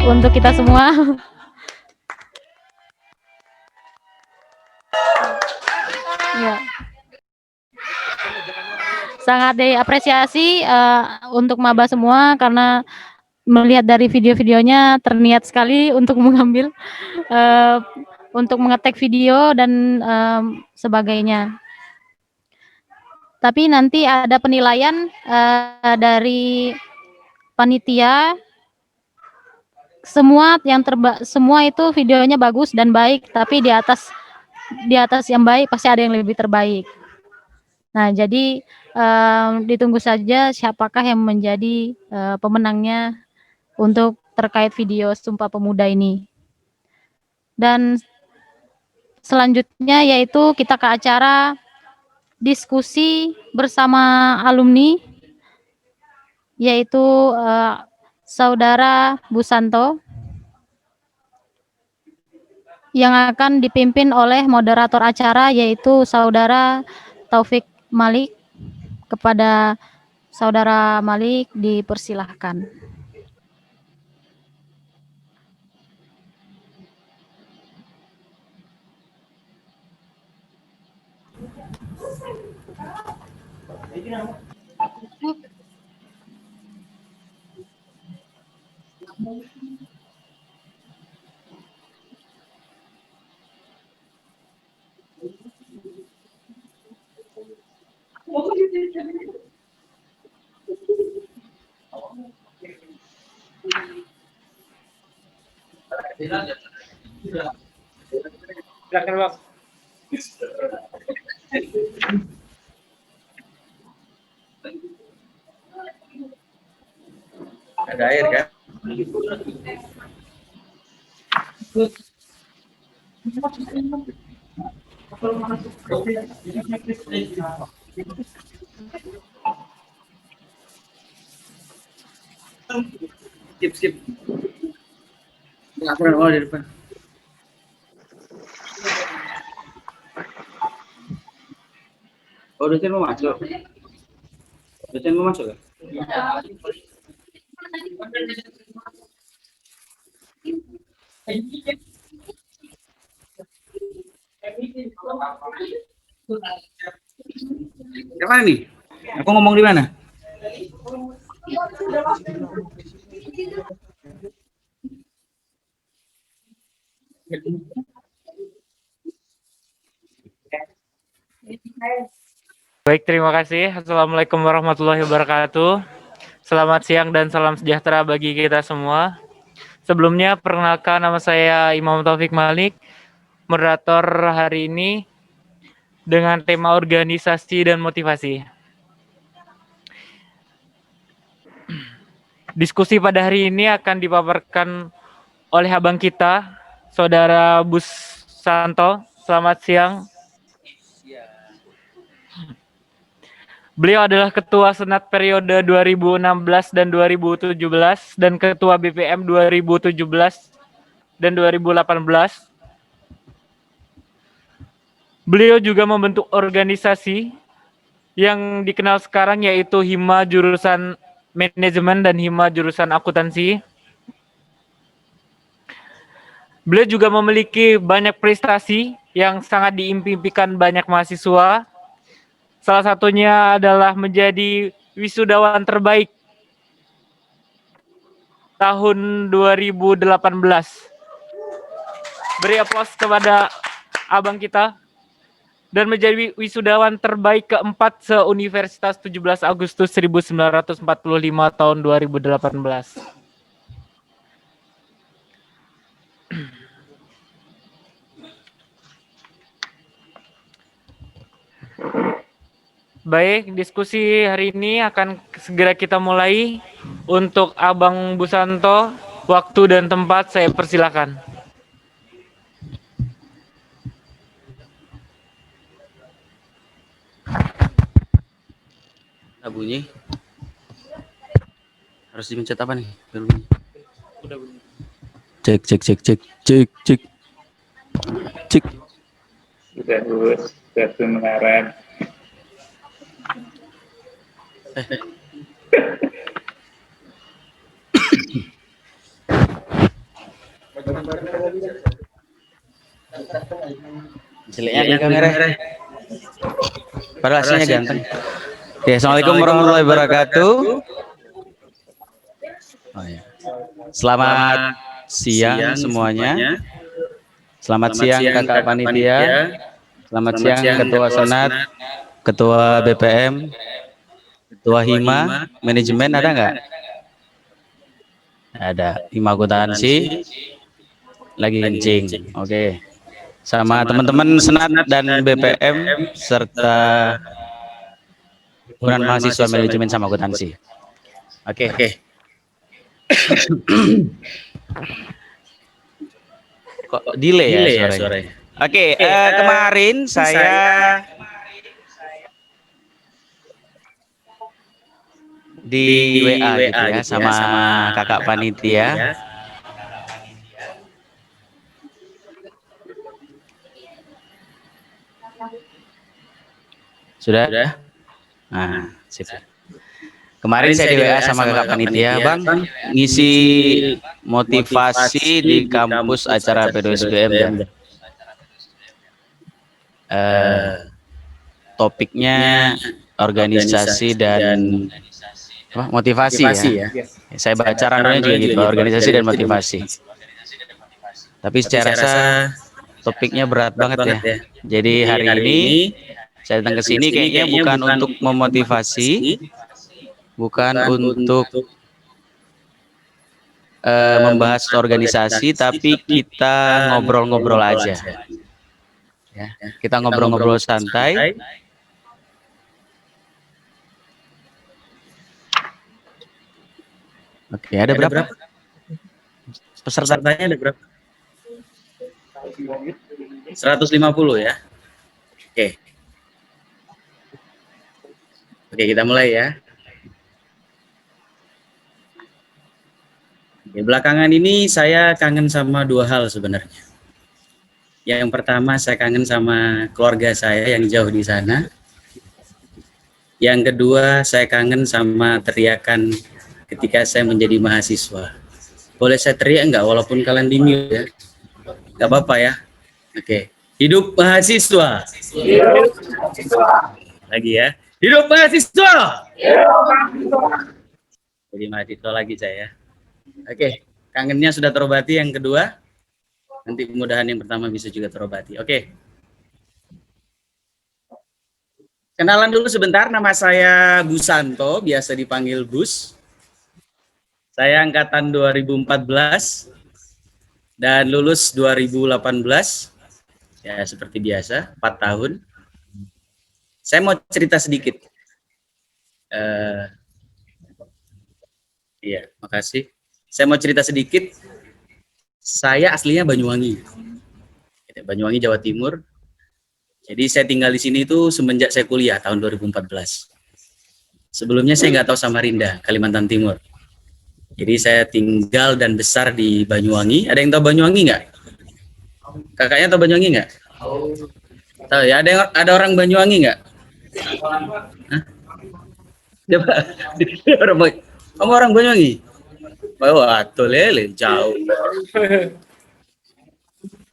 untuk kita semua. Ya. Sangat diapresiasi untuk maba semua karena melihat dari video-videonya terniat sekali untuk mengambil untuk mengetek video dan sebagainya. Tapi nanti ada penilaian dari panitia, semua itu videonya bagus dan baik, tapi di atas yang baik pasti ada yang lebih terbaik. Nah, jadi ditunggu saja siapakah yang menjadi pemenangnya untuk terkait video Sumpah Pemuda ini. Dan selanjutnya yaitu kita ke acara diskusi bersama alumni, yaitu Saudara Busanto, yang akan dipimpin oleh moderator acara, yaitu Saudara Taufik Malik. Kepada Saudara Malik dipersilahkan. Silakan, Bang. Ada air kan? Skip. Nggak pernah di depan. Oh, dosen mau masuk. Dosen mau masuk ya? Di mana nih? Aku ngomong di mana? Baik, terima kasih. Assalamualaikum warahmatullahi wabarakatuh. Selamat siang dan salam sejahtera bagi kita semua. Sebelumnya, perkenalkan nama saya Imam Taufik Malik, moderator hari ini dengan tema organisasi dan motivasi. Diskusi pada hari ini akan dipaparkan oleh abang kita, Saudara Busanto. Selamat siang. Beliau adalah Ketua Senat periode 2016 dan 2017 dan Ketua BPM 2017 dan 2018. Beliau juga membentuk organisasi yang dikenal sekarang yaitu Hima jurusan Manajemen dan Hima jurusan Akuntansi. Beliau juga memiliki banyak prestasi yang sangat diimpikan banyak mahasiswa. Salah satunya adalah menjadi wisudawan terbaik tahun 2018. Beri aplaus kepada abang kita. Dan menjadi wisudawan terbaik keempat se-Universitas 17 Agustus 1945 tahun 2018. Baik, diskusi hari ini akan segera kita mulai. Untuk Abang Busanto, waktu dan tempat saya persilakan. Bunyi. Harus dipencet apa nih? Bunyi. Udah bunyi. Cek. Sudah lulus, sudah kedengaran. Jeleknya di kamera. Padahal aslinya ganteng. Oke, assalamualaikum warahmatullahi wabarakatuh. Oh, ya. Selamat siang semuanya. Selamat siang kakak panitia. Selamat siang ketua senat, ketua BPM, ketua hima, manajemen ada nggak? Ada. Hima akuntansi lagi kencing. Oke. Sama teman-teman senat dan BPM serta himpunan mahasiswa manajemen sama akuntansi. Oke. Kok delay ya suaranya? Oke, kemarin saya di WA gitu ya sama kakak panitia. Sudah? Nah, sip. Kemarin saya di WA sama kakak panitia, Bang, ngisi motivasi di kampus acara P2SBM. Topiknya organisasi dan motivasi ya. Saya baca randomnya juga gitu, organisasi dan motivasi. Tapi saya rasa topiknya berat banget ya. Jadi hari ini saya datang ke sini kayaknya bukan untuk memotivasi, bukan untuk membahas organisasi, tapi kita ngobrol-ngobrol aja. Ya, kita ngobrol-ngobrol santai. Oke, ada berapa? Pesertanya ada berapa? 150 ya. Oke, kita mulai ya. Belakangan ini saya kangen sama dua hal sebenarnya. Yang pertama, saya kangen sama keluarga saya yang jauh di sana. Yang kedua, saya kangen sama teriakan ketika saya menjadi mahasiswa. Boleh saya teriak enggak walaupun kalian di mute ya? Enggak apa-apa ya? Oke. Hidup mahasiswa. Lagi ya. Hidup mahasiswa. Jadi mahasiswa lagi saya. Oke. Kangennya sudah terobati. Yang kedua, nanti mudah-mudahan yang pertama bisa juga terobati. Oke. Kenalan dulu sebentar, nama saya Busanto, biasa dipanggil Bus. Saya angkatan 2014 dan lulus 2018. Ya, seperti biasa, 4 tahun. Saya mau cerita sedikit. Iya, makasih. Saya mau cerita sedikit. Saya aslinya Banyuwangi. Banyuwangi, Jawa Timur. Jadi saya tinggal di sini itu semenjak saya kuliah tahun 2014. Sebelumnya saya nggak tahu Samarinda, Kalimantan Timur. Jadi saya tinggal dan besar di Banyuwangi. Ada yang tahu Banyuwangi nggak? Kakaknya tahu Banyuwangi nggak? Tahu ya? Ada orang Banyuwangi nggak? Hah? Coba. Kamu orang Banyuwangi? Wah, tuh lele jauh.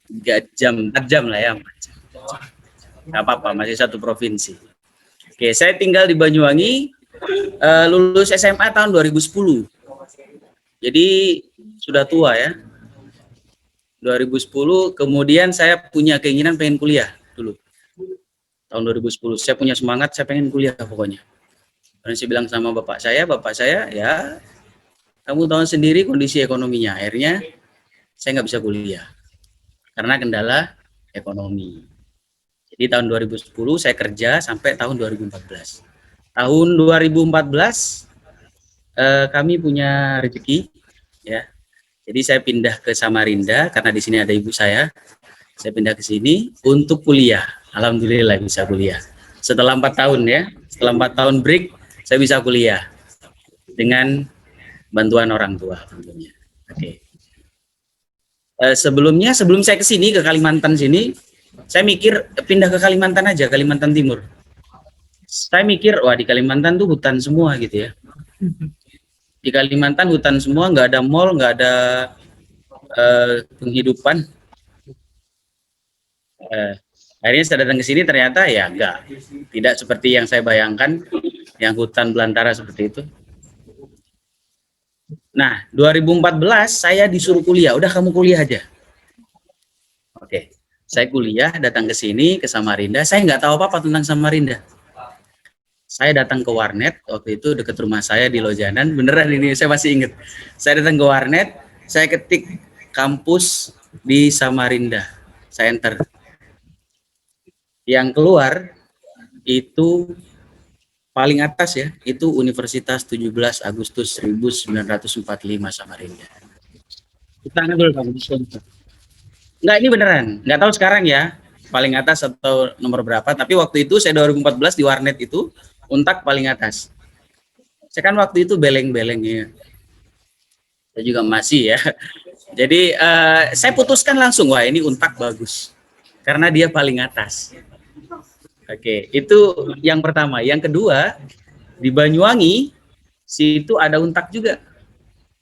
3 jam, 4 jam lah ya. Nggak apa-apa, masih satu provinsi. Oke, saya tinggal di Banyuwangi, lulus SMA tahun 2010. Jadi sudah tua ya. 2010, kemudian saya punya keinginan pengen kuliah dulu. Tahun 2010, saya punya semangat, saya pengen kuliah pokoknya. Dan saya bilang sama bapak saya, ya kamu tahu sendiri kondisi ekonominya. Akhirnya saya nggak bisa kuliah karena kendala ekonomi. Jadi tahun 2010 saya kerja sampai tahun 2014. Tahun 2014 kami punya rezeki, ya. Jadi saya pindah ke Samarinda karena di sini ada ibu saya. Saya pindah ke sini untuk kuliah. Alhamdulillah bisa kuliah. Setelah 4 tahun ya, setelah 4 tahun break, saya bisa kuliah dengan bantuan orang tua tentunya. Oke. Sebelum saya ke sini ke Kalimantan sini, saya mikir pindah ke Kalimantan aja, Kalimantan Timur. Saya mikir, wah di Kalimantan tuh hutan semua gitu ya. Di Kalimantan hutan semua, nggak ada mall, nggak ada penghidupan. Akhirnya saya datang ke sini ternyata ya tidak seperti yang saya bayangkan, yang hutan belantara seperti itu. Nah, 2014 saya disuruh kuliah, udah kamu kuliah aja. Oke, saya kuliah, datang ke sini, ke Samarinda, saya nggak tahu apa-apa tentang Samarinda. Saya datang ke warnet, waktu itu dekat rumah saya di Lojanan, beneran ini saya masih ingat. Saya datang ke warnet, saya ketik kampus di Samarinda, saya enter. Yang keluar itu paling atas ya, itu Universitas 17 Agustus 1945 Samarinda. Tangan dulu Bang. Enggak, ini beneran. Nggak tahu sekarang ya, paling atas atau nomor berapa, tapi waktu itu saya 2014 di warnet itu, Untak paling atas. Saya kan waktu itu beleng-beleng ya. Saya juga masih ya. Jadi saya putuskan langsung, wah ini Untak bagus. Karena dia paling atas. Oke, itu yang pertama. Yang kedua, di Banyuwangi, situ ada Untak juga.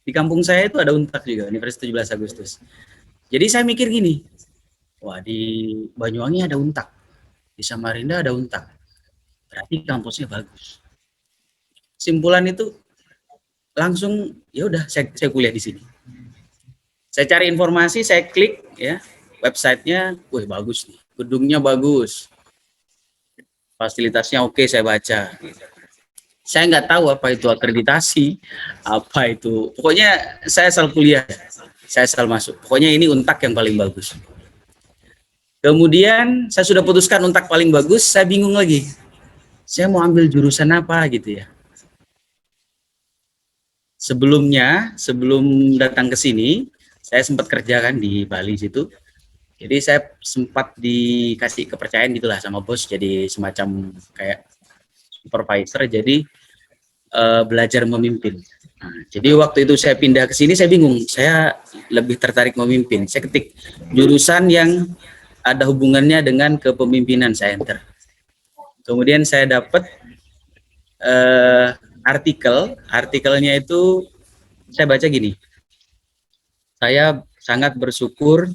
Di kampung saya itu ada Untak juga, Universitas 17 Agustus. Jadi saya mikir gini, wah di Banyuwangi ada Untak, di Samarinda ada Untak, berarti kampusnya bagus. Simpulan itu langsung, ya udah saya kuliah di sini. Saya cari informasi, saya klik ya websitenya, wah bagus nih, gedungnya bagus. Fasilitasnya oke, saya baca. Saya nggak tahu apa itu akreditasi, apa itu. Pokoknya saya asal kuliah, saya asal masuk. Pokoknya ini Untak yang paling bagus. Kemudian saya sudah putuskan Untak paling bagus, saya bingung lagi. Saya mau ambil jurusan apa gitu ya. Sebelumnya, sebelum datang ke sini, saya sempat kerja kan di Bali situ. Jadi saya sempat dikasih kepercayaan gitulah sama bos, jadi semacam kayak supervisor, jadi belajar memimpin. Nah, jadi waktu itu saya pindah ke sini, saya bingung, saya lebih tertarik memimpin. Saya ketik jurusan yang ada hubungannya dengan kepemimpinan, saya enter. Kemudian saya dapat artikelnya itu saya baca gini, saya sangat bersyukur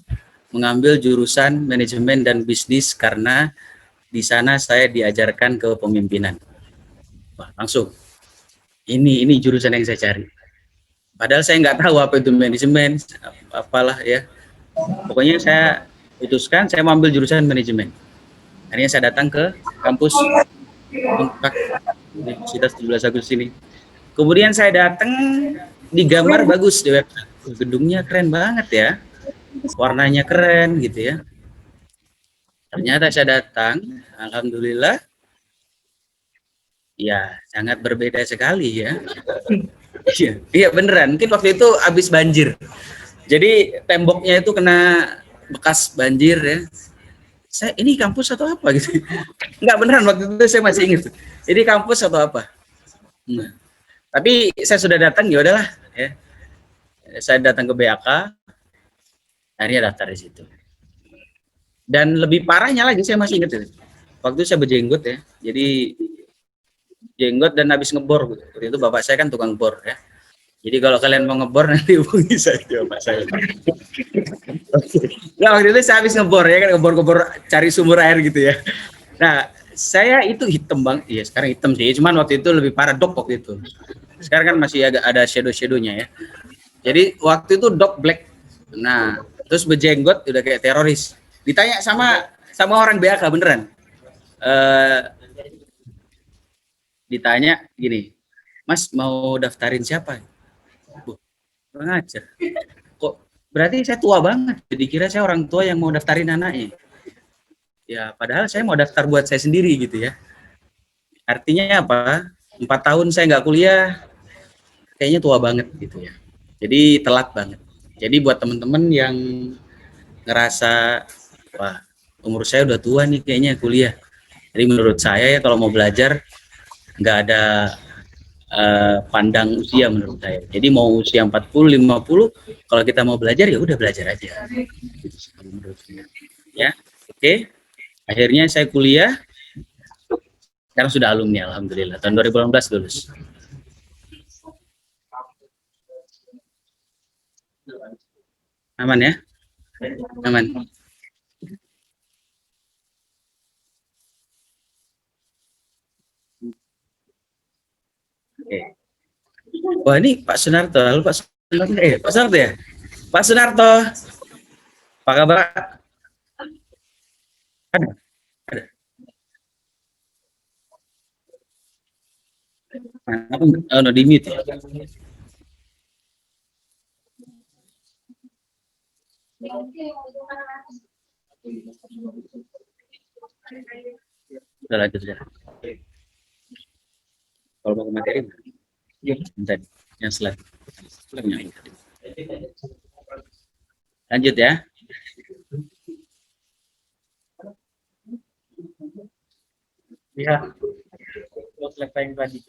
mengambil jurusan manajemen dan bisnis karena di sana saya diajarkan kepemimpinan. Wah, langsung ini jurusan yang saya cari. Padahal saya nggak tahu apa itu manajemen, apalah ya. Pokoknya saya putuskan saya mau ambil jurusan manajemen. Akhirnya saya datang ke kampus Universitas 17 Agustus ini. Kemudian saya datang, digambar bagus di website. Gedungnya keren banget ya. Warnanya keren gitu ya. Ternyata saya datang, alhamdulillah, ya sangat berbeda sekali ya. Iya beneran. Mungkin waktu itu habis banjir. Jadi temboknya itu kena bekas banjir ya. Ini kampus atau apa gitu? Enggak beneran, waktu itu saya masih ingat. Ini kampus atau apa? Nah, tapi saya sudah datang, ya udahlah ya. Saya datang ke BAK. Akhirnya daftar di situ. Dan lebih parahnya lagi, saya masih ingat itu. Waktu itu saya berjenggot ya. Jadi jenggot dan habis ngebor. Waktu itu bapak saya kan tukang bor ya. Jadi kalau kalian mau ngebor nanti hubungi saya, bapak saya. Nah, waktu itu saya habis ngebor ya kan, ngebor cari sumber air gitu ya. Nah, saya itu hitam bang. Iya sekarang hitam sih. Cuman waktu itu lebih parah dok waktu itu. Sekarang kan masih agak ada shadow-shadownya ya. Jadi waktu itu dok black. Nah, terus berjenggot udah kayak teroris. Ditanya sama orang BAK beneran. Ditanya gini, Mas mau daftarin siapa? Kurang ajar. Kok berarti saya tua banget. Jadi kira saya orang tua yang mau daftarin anaknya. Ya padahal saya mau daftar buat saya sendiri gitu ya. Artinya apa? 4 tahun saya nggak kuliah, kayaknya tua banget gitu ya. Jadi telat banget. Jadi buat teman-teman yang ngerasa, wah umur saya udah tua nih kayaknya kuliah. Jadi menurut saya ya kalau mau belajar nggak ada pandang usia menurut saya. Jadi mau usia 40, 50, kalau kita mau belajar ya udah belajar aja. Menurut saya. Ya, oke. Akhirnya saya kuliah. Sekarang sudah alumni alhamdulillah. Tahun 2018 lulus. Aman ya? Aman. Oke. Wah, ini Pak Sunarto. Halo Pak Sunarto. Pak Sunarto ya? Pak Sunarto. Apa kabar? Ada? Ada. Oh, no, di mute ya? Udah lanjut ya. Kalau mau ke materi, bentar. Yang slide. Lanjut ya. Iya. Slide yang tadi.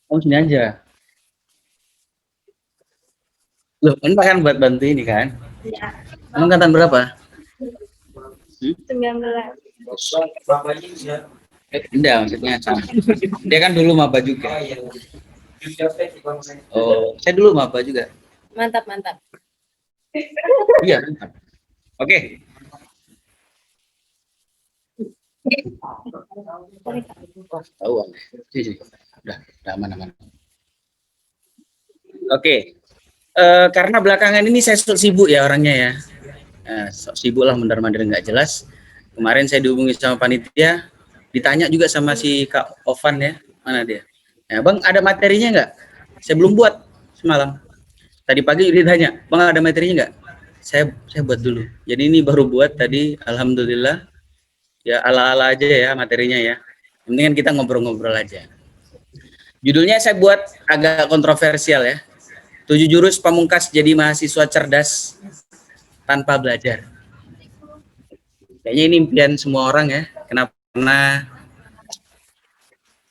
Oh, sini aja. Loh, kan Pak kan buat bantu ini kan? Iya. Emang angkatan berapa? 19. Enggak, maksudnya sama. Dia kan dulu maba juga. Oh, saya dulu maba juga. Mantap, mantap. Iya, mantap. Oke. Tahu, sih. Udah aman. Oke. Karena belakangan ini saya sibuk ya orangnya ya. Sibuk lah, mondar-mandir nggak jelas. Kemarin saya dihubungi sama panitia, ditanya juga sama si Kak Ovan ya, mana dia? Ya, Bang, ada materinya nggak? Saya belum buat semalam. Tadi pagi ditanya, Bang ada materinya nggak? Saya buat dulu. Jadi ini baru buat tadi, alhamdulillah. Ya ala-ala aja ya materinya ya. Mendingan kita ngobrol-ngobrol aja. Judulnya saya buat agak kontroversial ya. 7 jurus pamungkas jadi mahasiswa cerdas tanpa belajar. Kayaknya ini impian semua orang ya. Kenapa? Karena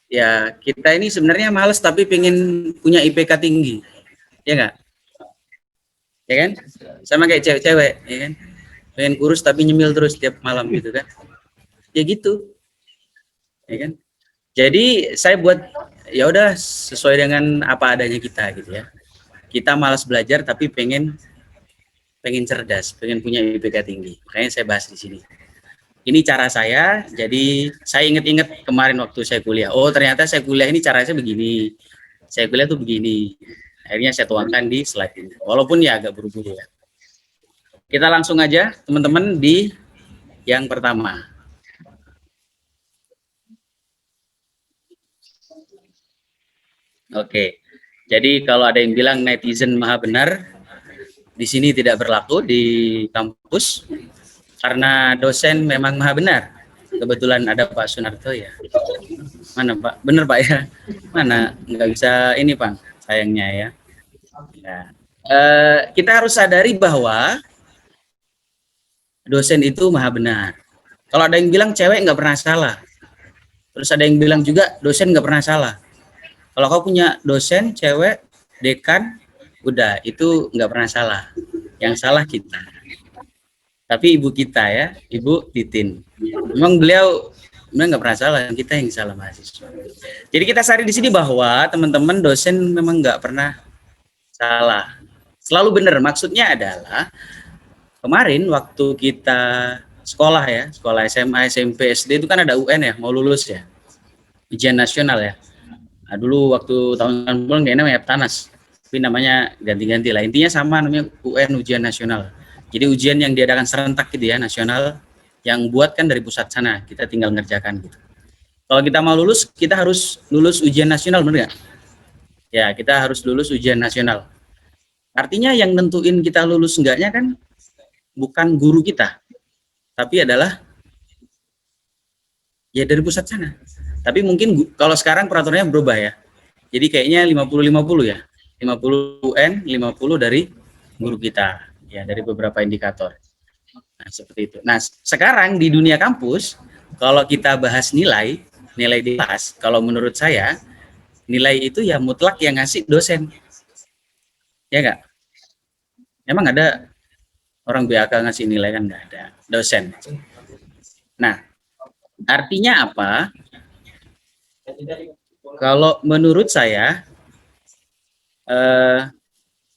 ya kita ini sebenarnya males tapi pengen punya IPK tinggi. Ya nggak? Ya kan? Sama kayak cewek-cewek, ya kan? Pengen kurus tapi nyemil terus tiap malam gitu kan. Ya gitu. Ya kan? Jadi saya buat ya udah sesuai dengan apa adanya kita gitu ya. Kita malas belajar tapi pengen cerdas, pengen punya IPK tinggi. Makanya saya bahas di sini. Ini cara saya, jadi saya inget-inget kemarin waktu saya kuliah. Oh ternyata saya kuliah ini caranya begini. Saya kuliah tuh begini. Akhirnya saya tuangkan di slide ini. Walaupun ya agak buru-buru ya. Kita langsung aja teman-teman di yang pertama. Oke. Jadi kalau ada yang bilang netizen maha benar, di sini tidak berlaku di kampus. Karena dosen memang maha benar. Kebetulan ada Pak Sunarto ya. Mana Pak? Bener Pak ya? Mana? Nggak bisa ini Pak, sayangnya ya. Nah, kita harus sadari bahwa dosen itu maha benar. Kalau ada yang bilang cewek nggak pernah salah. Terus ada yang bilang juga dosen nggak pernah salah. Kalau kau punya dosen cewek, dekan, udah itu nggak pernah salah. Yang salah kita. Tapi ibu kita ya, Ibu Titin. Memang beliau nggak pernah salah, kita yang salah mahasiswa. Jadi kita sadari di sini bahwa teman-teman dosen memang nggak pernah salah, selalu benar. Maksudnya adalah kemarin waktu kita sekolah ya, sekolah SMA, SMP, SD itu kan ada UN ya, mau lulus ya, ujian nasional ya. Nah, dulu waktu tahun 90 nggak namanya Tanas, tapi namanya ganti-ganti lah. Intinya sama, namanya UN ujian nasional. Jadi ujian yang diadakan serentak gitu ya, nasional, yang buat kan dari pusat sana, kita tinggal ngerjakan gitu. Kalau kita mau lulus, kita harus lulus ujian nasional, benar nggak? Ya, kita harus lulus ujian nasional. Artinya yang nentuin kita lulus enggaknya kan bukan guru kita, tapi adalah ya dari pusat sana. Tapi mungkin kalau sekarang peraturannya berubah ya. Jadi kayaknya 50-50 ya. 50 UN, 50 dari guru kita. Ya, dari beberapa indikator. Nah, seperti itu. Nah, sekarang di dunia kampus, kalau kita bahas nilai di kelas, kalau menurut saya, nilai itu ya mutlak yang ngasih dosen. Ya enggak? Emang ada orang BAK ngasih nilai? Kan enggak ada. Dosen. Nah, artinya apa? Kalau menurut saya,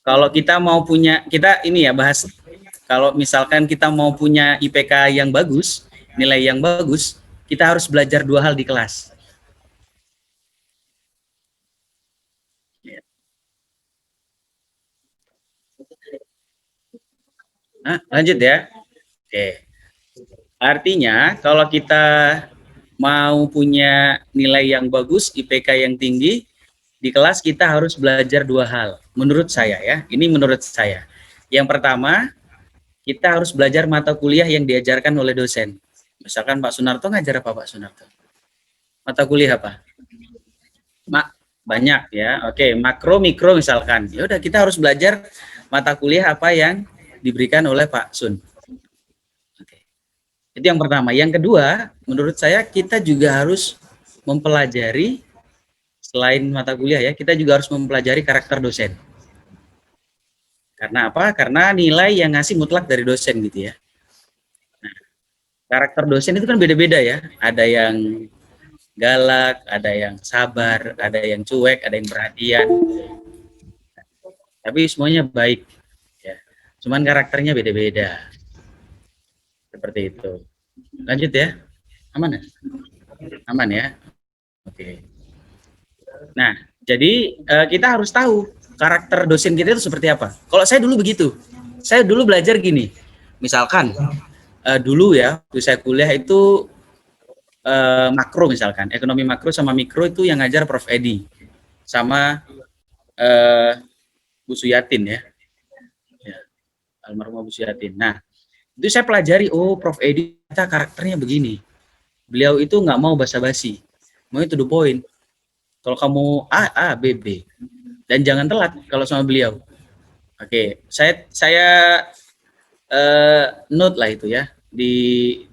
Kalau kita mau punya, kita ini ya bahas, kalau misalkan kita mau punya IPK yang bagus, nilai yang bagus, kita harus belajar 2 hal di kelas. Nah, lanjut ya. Oke. Artinya kalau kita mau punya nilai yang bagus, IPK yang tinggi, di kelas kita harus belajar 2 hal. Menurut saya ya, ini menurut saya. Yang pertama, kita harus belajar mata kuliah yang diajarkan oleh dosen. Misalkan Pak Sunarto ngajar apa Pak Sunarto? Mata kuliah apa? Banyak ya. Oke, makro, mikro misalkan. Ya udah, kita harus belajar mata kuliah apa yang diberikan oleh Pak Sun. Oke. Itu yang pertama. Yang kedua, menurut saya kita juga harus mempelajari, selain mata kuliah ya, kita juga harus mempelajari karakter dosen. Karena apa? Karena nilai yang ngasih mutlak dari dosen gitu ya. Nah, karakter dosen itu kan beda-beda ya. Ada yang galak, ada yang sabar, ada yang cuek, ada yang perhatian. Tapi semuanya baik. Ya. Cuman karakternya beda-beda. Seperti itu. Lanjut ya. Aman ya? Aman ya? Oke. Nah, jadi kita harus tahu karakter dosen kita itu seperti apa. Kalau saya dulu begitu. Saya dulu belajar gini. Misalkan dulu ya, waktu saya kuliah itu makro misalkan, ekonomi makro sama mikro itu yang ngajar Prof. Edi sama Bu Suyatin ya. Almarhumah Bu Suyatin. Nah, itu saya pelajari, oh Prof. Edi kita karakternya begini. Beliau itu nggak mau basa-basi, mau to the point. Kalau kamu A, B, B. Dan jangan telat kalau sama beliau. Oke, saya note lah itu ya di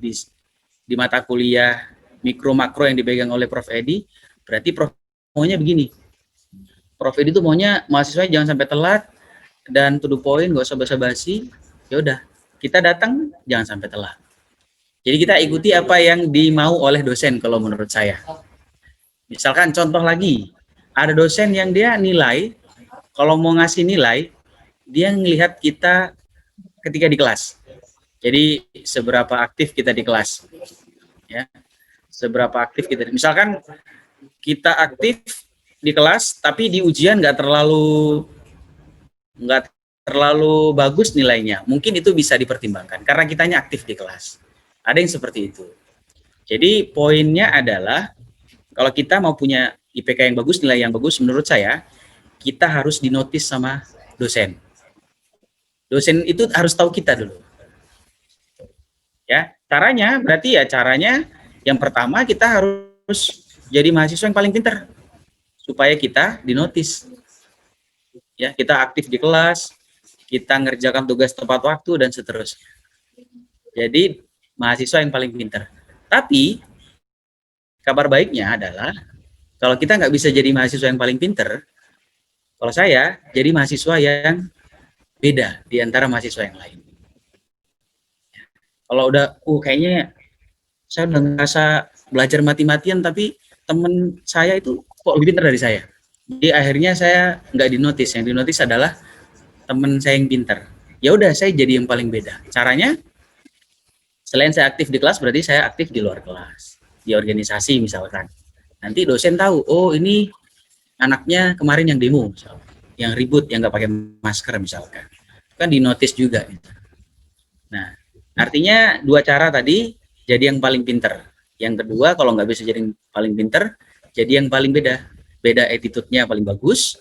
mata kuliah mikro makro yang dipegang oleh Prof. Edi. Berarti Prof maunya begini. Prof. Edi itu maunya mahasiswa jangan sampai telat dan to the point, nggak usah basa-basi. Ya udah, kita datang jangan sampai telat. Jadi kita ikuti apa yang dimau oleh dosen kalau menurut saya. Misalkan contoh lagi, ada dosen yang dia nilai, kalau mau ngasih nilai, dia ngelihat kita ketika di kelas. Jadi seberapa aktif kita di kelas. Ya. Seberapa aktif kita. Misalkan kita aktif di kelas, tapi di ujian nggak terlalu bagus nilainya. Mungkin itu bisa dipertimbangkan karena kitanya aktif di kelas. Ada yang seperti itu. Jadi poinnya adalah kalau kita mau punya IPK yang bagus, nilai yang bagus, menurut saya kita harus dinotis sama dosen. Dosen itu harus tahu kita dulu. Ya, caranya berarti ya caranya yang pertama kita harus jadi mahasiswa yang paling pintar supaya kita dinotis. Ya, kita aktif di kelas, kita ngerjakan tugas tepat waktu dan seterusnya. Jadi mahasiswa yang paling pintar. Tapi kabar baiknya adalah kalau kita nggak bisa jadi mahasiswa yang paling pintar, kalau saya jadi mahasiswa yang beda di antara mahasiswa yang lain. Kalau udah, kayaknya saya udah ngerasa belajar mati-matian, tapi temen saya itu kok lebih pintar dari saya. Jadi akhirnya saya nggak dinotis. Yang dinotis adalah temen saya yang pintar. Ya udah, saya jadi yang paling beda. Caranya, selain saya aktif di kelas, berarti saya aktif di luar kelas. Di organisasi misalkan. Nanti dosen tahu, oh ini anaknya kemarin yang demo, misalkan. Yang ribut, yang nggak pakai masker misalkan. Kan dinotis juga. Nah, artinya 2 cara tadi, jadi yang paling pintar. Yang kedua, kalau nggak bisa jadi yang paling pintar, jadi yang paling beda. Beda attitude-nya paling bagus,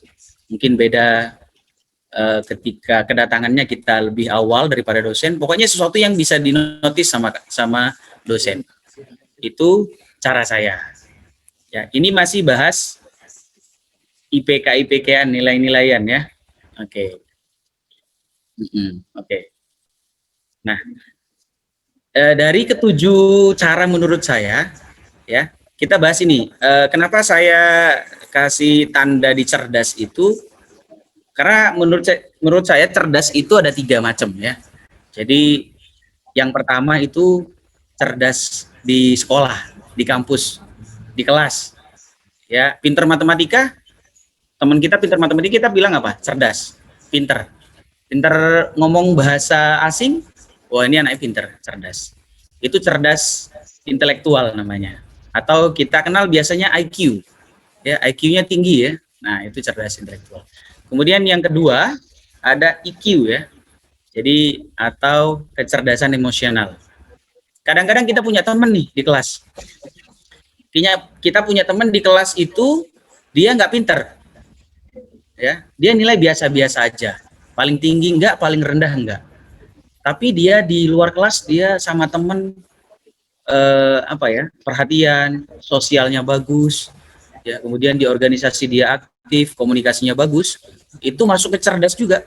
mungkin beda ketika kedatangannya kita lebih awal daripada dosen. Pokoknya sesuatu yang bisa dinotis sama dosen. Itu cara saya. Ya, ini masih bahas IPK-IPK-an, nilai-nilaian ya. Oke. Oke. Nah, dari ke-7 cara menurut saya, ya, kita bahas ini. Kenapa saya kasih tanda di cerdas itu? Karena menurut saya cerdas itu ada 3 macam ya. Jadi yang pertama itu cerdas di sekolah, di kampus, di kelas. Ya, pinter matematika, teman kita pinter matematika kita bilang apa? Cerdas. pinter. Pinter ngomong bahasa asing, wah ini anaknya pinter, cerdas. Itu cerdas intelektual namanya. Atau kita kenal biasanya IQ. Ya, IQ-nya tinggi ya. Nah, itu cerdas intelektual. Kemudian yang kedua, ada EQ ya. Jadi atau kecerdasan emosional. Kadang-kadang kita punya teman nih di kelas. Kita punya teman di kelas itu dia nggak pinter. Ya, dia nilai biasa-biasa aja. Paling tinggi enggak, paling rendah enggak. Tapi dia di luar kelas dia sama temen perhatian, sosialnya bagus, ya, kemudian di organisasi dia aktif, komunikasinya bagus, itu masuk ke cerdas juga.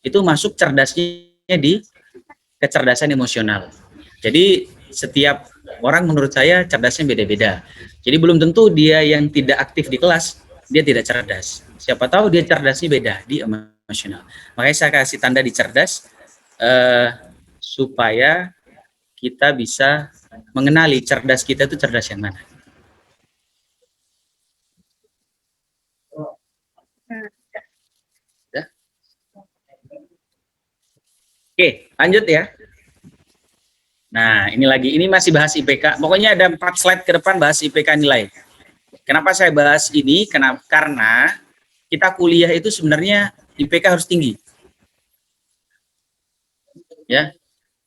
Itu masuk cerdasnya di kecerdasan emosional. Jadi setiap orang menurut saya cerdasnya beda-beda. Jadi belum tentu dia yang tidak aktif di kelas dia tidak cerdas. Siapa tahu dia cerdasnya beda di emosional. Makanya saya kasih tanda di cerdas supaya kita bisa mengenali cerdas kita itu cerdas yang mana. Ya. Oke, lanjut ya. Nah, ini masih bahas IPK. Pokoknya ada 4 slide ke depan bahas IPK nilai. Kenapa saya bahas ini? Karena kita kuliah itu sebenarnya IPK harus tinggi. Ya,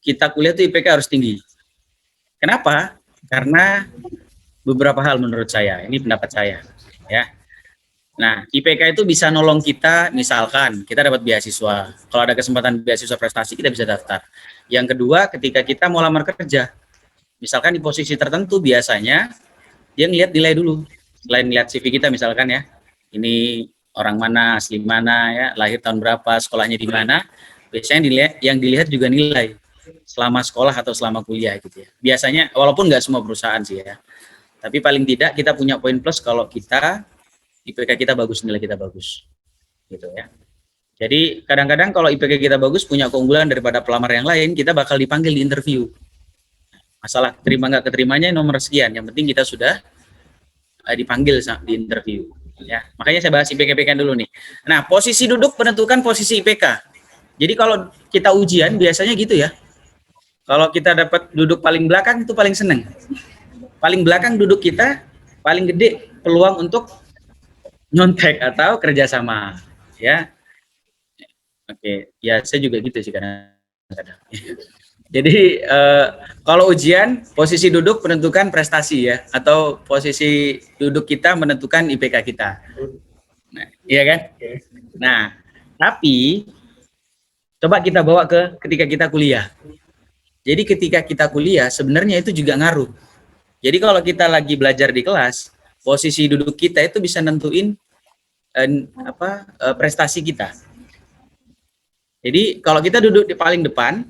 kita kuliah itu IPK harus tinggi. Kenapa? Karena beberapa hal menurut saya. Ini pendapat saya. Ya. Nah, IPK itu bisa nolong kita, misalkan kita dapat beasiswa. Kalau ada kesempatan beasiswa prestasi, kita bisa daftar. Yang kedua, ketika kita mau lamar kerja, misalkan di posisi tertentu, biasanya dia ngelihat nilai dulu. Selain lihat CV kita misalkan ya, ini orang mana, asli mana ya, lahir tahun berapa, sekolahnya di mana, biasanya yang dilihat juga nilai selama sekolah atau selama kuliah gitu ya. Biasanya, walaupun nggak semua perusahaan sih ya, tapi paling tidak kita punya poin plus kalau kita IPK kita bagus, nilai kita bagus gitu ya. Jadi kadang-kadang kalau IPK kita bagus, punya keunggulan daripada pelamar yang lain, kita bakal dipanggil di interview. Masalah terima nggak keterimanya nomor sekian, yang penting kita sudah dipanggil di interview ya. Makanya saya bahas IPK dulu nih. Nah, posisi duduk menentukan posisi IPK. Jadi kalau kita ujian biasanya gitu ya. Kalau kita dapat duduk paling belakang itu paling seneng. Paling belakang duduk kita paling gede peluang untuk nyontek atau kerjasama ya. Oke, ya saya juga gitu sih kadang-kadang. Jadi kalau ujian posisi duduk menentukan prestasi ya, atau posisi duduk kita menentukan IPK kita. Nah, iya kan? Nah, tapi coba kita bawa ke ketika kita kuliah. Jadi ketika kita kuliah sebenarnya itu juga ngaruh. Jadi kalau kita lagi belajar di kelas, posisi duduk kita itu bisa nentuin prestasi kita. Jadi kalau kita duduk di paling depan,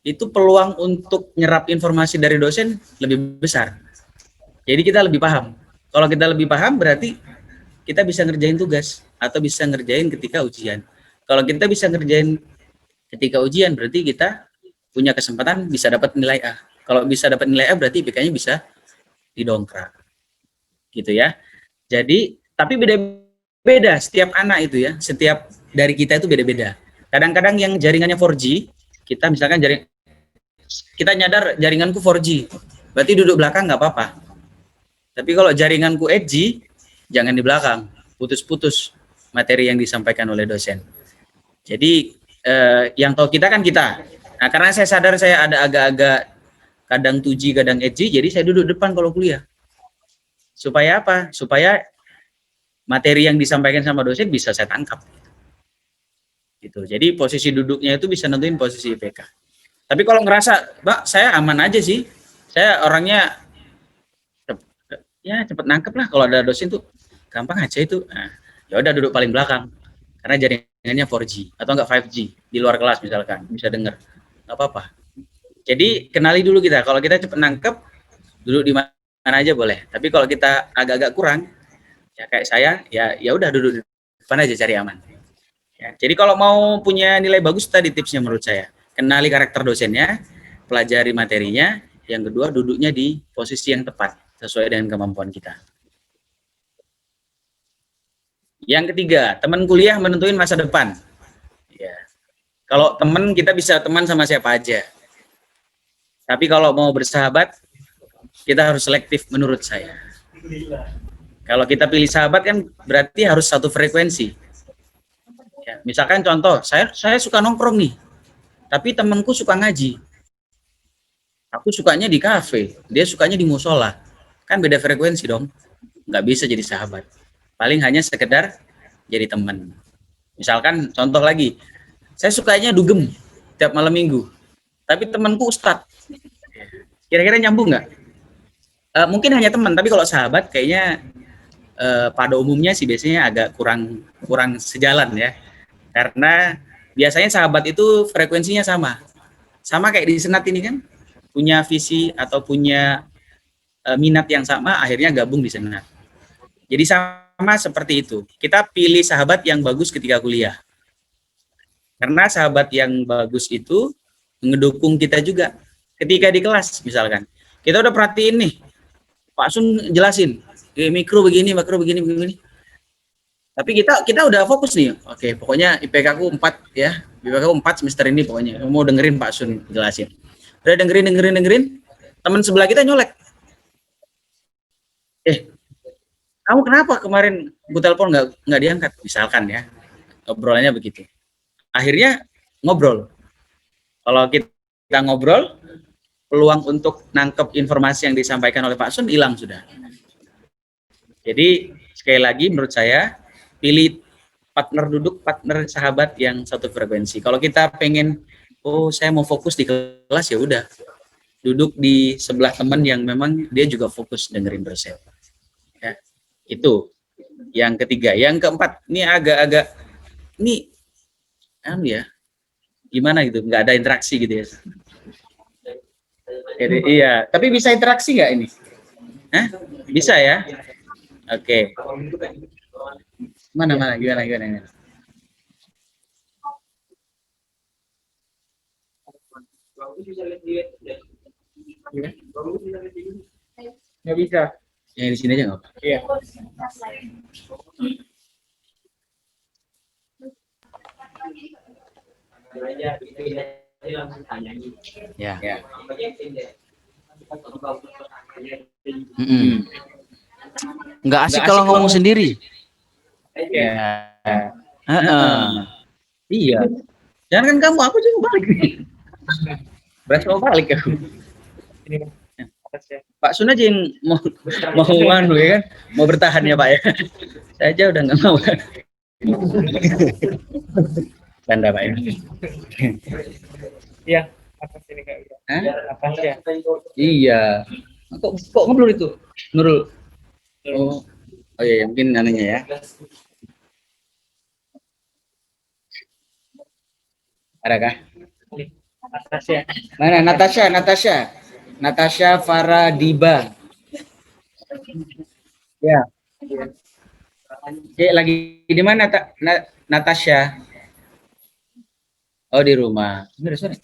itu peluang untuk nyerap informasi dari dosen lebih besar. Jadi kita lebih paham. Kalau kita lebih paham berarti kita bisa ngerjain tugas atau bisa ngerjain ketika ujian. Kalau kita bisa ngerjain ketika ujian berarti kita punya kesempatan bisa dapat nilai A. Kalau bisa dapat nilai A berarti IPK-nya bisa didongkrak. Gitu ya. Jadi tapi beda-beda setiap anak itu ya. Setiap dari kita itu beda-beda. Kadang-kadang yang jaringannya 4G, kita misalkan kita nyadar jaringanku 4G, berarti duduk belakang nggak apa-apa. Tapi kalau jaringanku 8G, jangan di belakang, putus-putus materi yang disampaikan oleh dosen. Jadi yang tahu kita kan kita. Nah, karena saya sadar saya ada agak-agak kadang 2G, kadang 8G, jadi saya duduk depan kalau kuliah. Supaya apa? Supaya materi yang disampaikan sama dosen bisa saya tangkap. Gitu. Jadi posisi duduknya itu bisa nentuin posisi IPK. Tapi kalau ngerasa, Mbak, saya aman aja sih. Saya orangnya cepet nangkep lah kalau ada dosen tuh gampang aja itu. Nah, ya udah duduk paling belakang. Karena jaringannya 4G atau enggak 5G di luar kelas misalkan, bisa dengar. Enggak apa-apa. Jadi kenali dulu kita. Kalau kita cepet nangkep, duduk di mana aja boleh. Tapi kalau kita agak-agak kurang, ya kayak saya, ya udah duduk di depan aja cari aman. Ya, jadi kalau mau punya nilai bagus tadi tipsnya menurut saya. Kenali karakter dosennya, pelajari materinya, yang kedua duduknya di posisi yang tepat sesuai dengan kemampuan kita. Yang ketiga, teman kuliah menentuin masa depan. Ya. Kalau teman, kita bisa teman sama siapa aja. Tapi kalau mau bersahabat, kita harus selektif menurut saya. Kalau kita pilih sahabat kan berarti harus satu frekuensi. Ya, misalkan contoh, saya suka nongkrong nih, tapi temanku suka ngaji. Aku sukanya di kafe, dia sukanya di musola. Kan beda frekuensi dong. Nggak bisa jadi sahabat. Paling hanya sekedar jadi teman. Misalkan contoh lagi, saya sukanya dugem tiap malam minggu, tapi temanku ustadz. Kira-kira nyambung nggak? Mungkin hanya teman, tapi kalau sahabat kayaknya pada umumnya sih biasanya agak kurang sejalan ya. Karena biasanya sahabat itu frekuensinya sama kayak di senat ini kan, punya visi atau punya minat yang sama, akhirnya gabung di senat. Jadi sama seperti itu. Kita pilih sahabat yang bagus ketika kuliah. Karena sahabat yang bagus itu ngedukung kita juga. Ketika di kelas misalkan, kita udah perhatiin nih, Pak Sun jelasin, mikro begini, makro begini. Tapi kita udah fokus nih. Oke, pokoknya IPK ku 4 ya. IPK ku 4 semester ini pokoknya. Mau dengerin Pak Sun jelasin. Udah dengerin. Teman sebelah kita nyolek. Kamu kenapa kemarin gue telepon nggak diangkat? Misalkan ya. Obrolannya begitu. Akhirnya ngobrol. Kalau kita ngobrol, peluang untuk nangkep informasi yang disampaikan oleh Pak Sun hilang sudah. Jadi sekali lagi menurut saya, pilih partner sahabat yang satu frekuensi. Kalau kita pengen, saya mau fokus di kelas, ya udah, duduk di sebelah teman yang memang dia juga fokus dengerin dosen. Ya, itu yang ketiga. Yang keempat, ini agak-agak, ini ya, gimana gitu, nggak ada interaksi gitu ya. Jadi, iya, tapi bisa interaksi nggak ini? Hah? Bisa ya? Oke. Mana gimana? Nggak bisa. Yang di sini aja nggak apa? Iya. Ya. Nggak asik kalau ngomong sendiri. Iya. Iya. Jangan kan kamu, aku juga balik nih. Berasa mau balik aku. Pak Sun aja yang mau ya kan, mau bertahan ya Pak ya. Saya aja udah nggak mau. Canda Pak ya. Iya. Atas ini Kak. Hah? Atas ya. Iya. Kok ngeblur itu? Nurul. Oh iya, mungkin anehnya ya. Adakah? Atas ya. Mana Natasha Faradiba. Ya. Oke, lagi di mana Natasha? Oh, di rumah. Bener, sorry.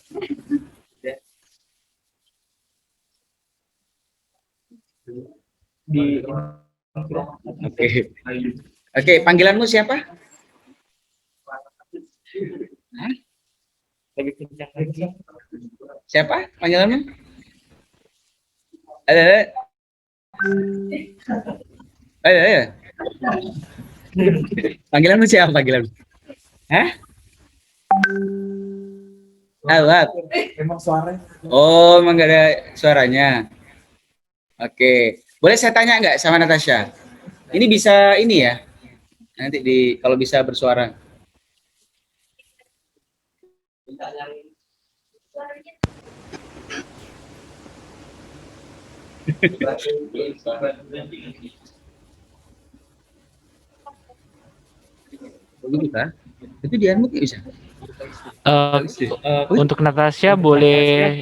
Oke, panggilanmu siapa? Hah? Lebih kencang lagi. Siapa panggilanmu? Ayo. Panggilanmu siapa panggilanmu? Hah? Awat. Memang suaranya. Oh, emang gak ada suaranya. Oke, boleh saya tanya nggak sama Natasha? Ini bisa ini ya? Nanti kalau bisa bersuara. Itu di unmute nggak bisa? Untuk Natasha boleh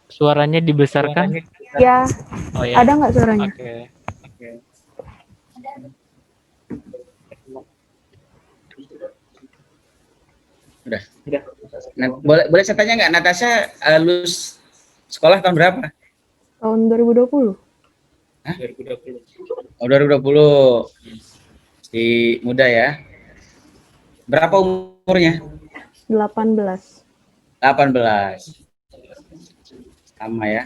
suaranya dibesarkan? Ya, Oh ya. ada nggak suaranya? Oke. Udah. Nah, boleh saya tanya nggak, Natasha lulus sekolah tahun berapa? Tahun 2020. Hah? 2020. Oh, 2020. Si muda ya. Berapa umurnya? 18. 18. Sama ya.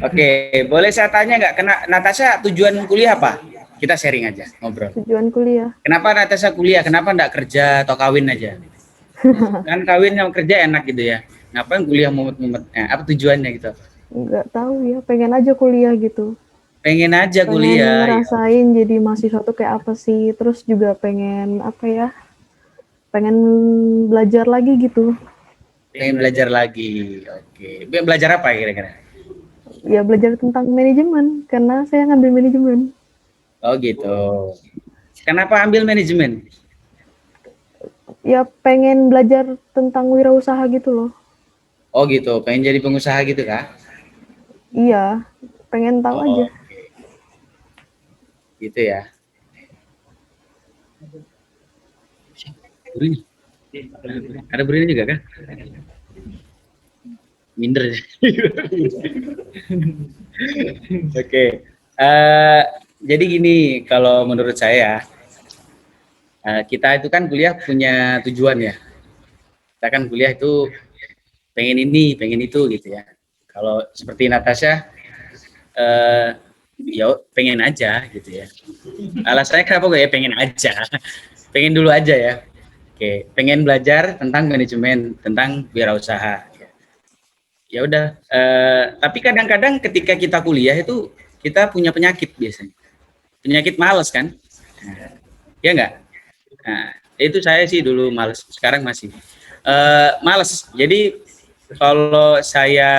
Oke, boleh saya tanya nggak, Natasha tujuan kuliah apa? Kita sharing aja, ngobrol. Tujuan kuliah. Kenapa Natasha kuliah? Kenapa nggak kerja atau kawin aja? Kan kawin sama kerja enak gitu ya. Ngapain kuliah mumet-mumet? Apa tujuannya gitu? Nggak tahu ya, pengen aja kuliah gitu. Pengen aja Pengen kuliah. ngerasain jadi mahasiswa tuh kayak apa sih. Terus juga pengen apa ya, pengen belajar lagi gitu. Pengen belajar lagi. Oke. Belajar apa kira-kira? Ya belajar tentang manajemen, karena saya ngambil manajemen. Oh gitu. Kenapa ambil manajemen? Ya pengen belajar tentang wirausaha gitu loh. Oh gitu, pengen jadi pengusaha gitu kah? Iya, pengen tahu aja. Oke. Gitu ya. Burung. Ada burung juga kan? Minder. Oke. Jadi gini, kalau menurut saya, kita itu kan kuliah punya tujuan ya. Kita kan kuliah itu pengen ini, pengen itu gitu ya. Kalau seperti Natasha, ya pengen aja gitu ya. Alasannya kenapa gue ya pengen aja, pengen dulu aja ya. Oke, pengen belajar tentang manajemen, tentang wirausaha. Ya udah. Tapi kadang-kadang ketika kita kuliah itu kita punya penyakit biasanya, penyakit malas kan? Ya enggak? Nah, itu saya sih dulu males, sekarang masih males. Jadi kalau saya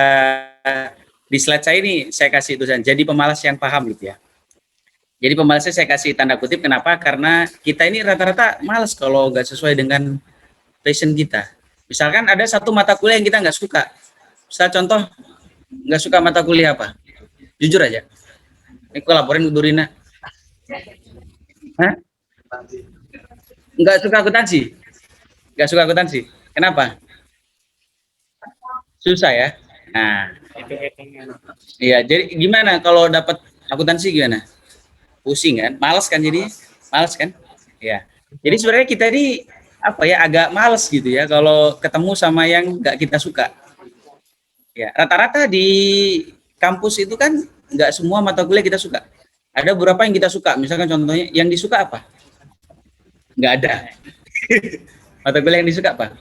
di slide saya ini saya kasih tulisan jadi pemalas yang paham gitu ya. Jadi pemalasnya saya kasih tanda kutip, kenapa? Karena kita ini rata-rata males kalau nggak sesuai dengan passion kita. Misalkan ada satu mata kuliah yang kita nggak suka. Misal contoh, nggak suka mata kuliah apa? Jujur aja. Ini aku laporin ke Durina. Hah? Nggak suka akuntansi? Nggak suka akuntansi. Kenapa? Susah ya. Nah, iya. Jadi gimana kalau dapat akuntansi gimana? Pusing kan? Males kan jadi? Males kan? Ya. Jadi sebenarnya kita ini apa ya, agak males gitu ya kalau ketemu sama yang nggak kita suka. Ya, rata-rata di kampus itu kan nggak semua mata kuliah kita suka. Ada beberapa yang kita suka. Misalkan contohnya, yang disuka apa? Nggak ada. Mata kuliah yang disuka apa?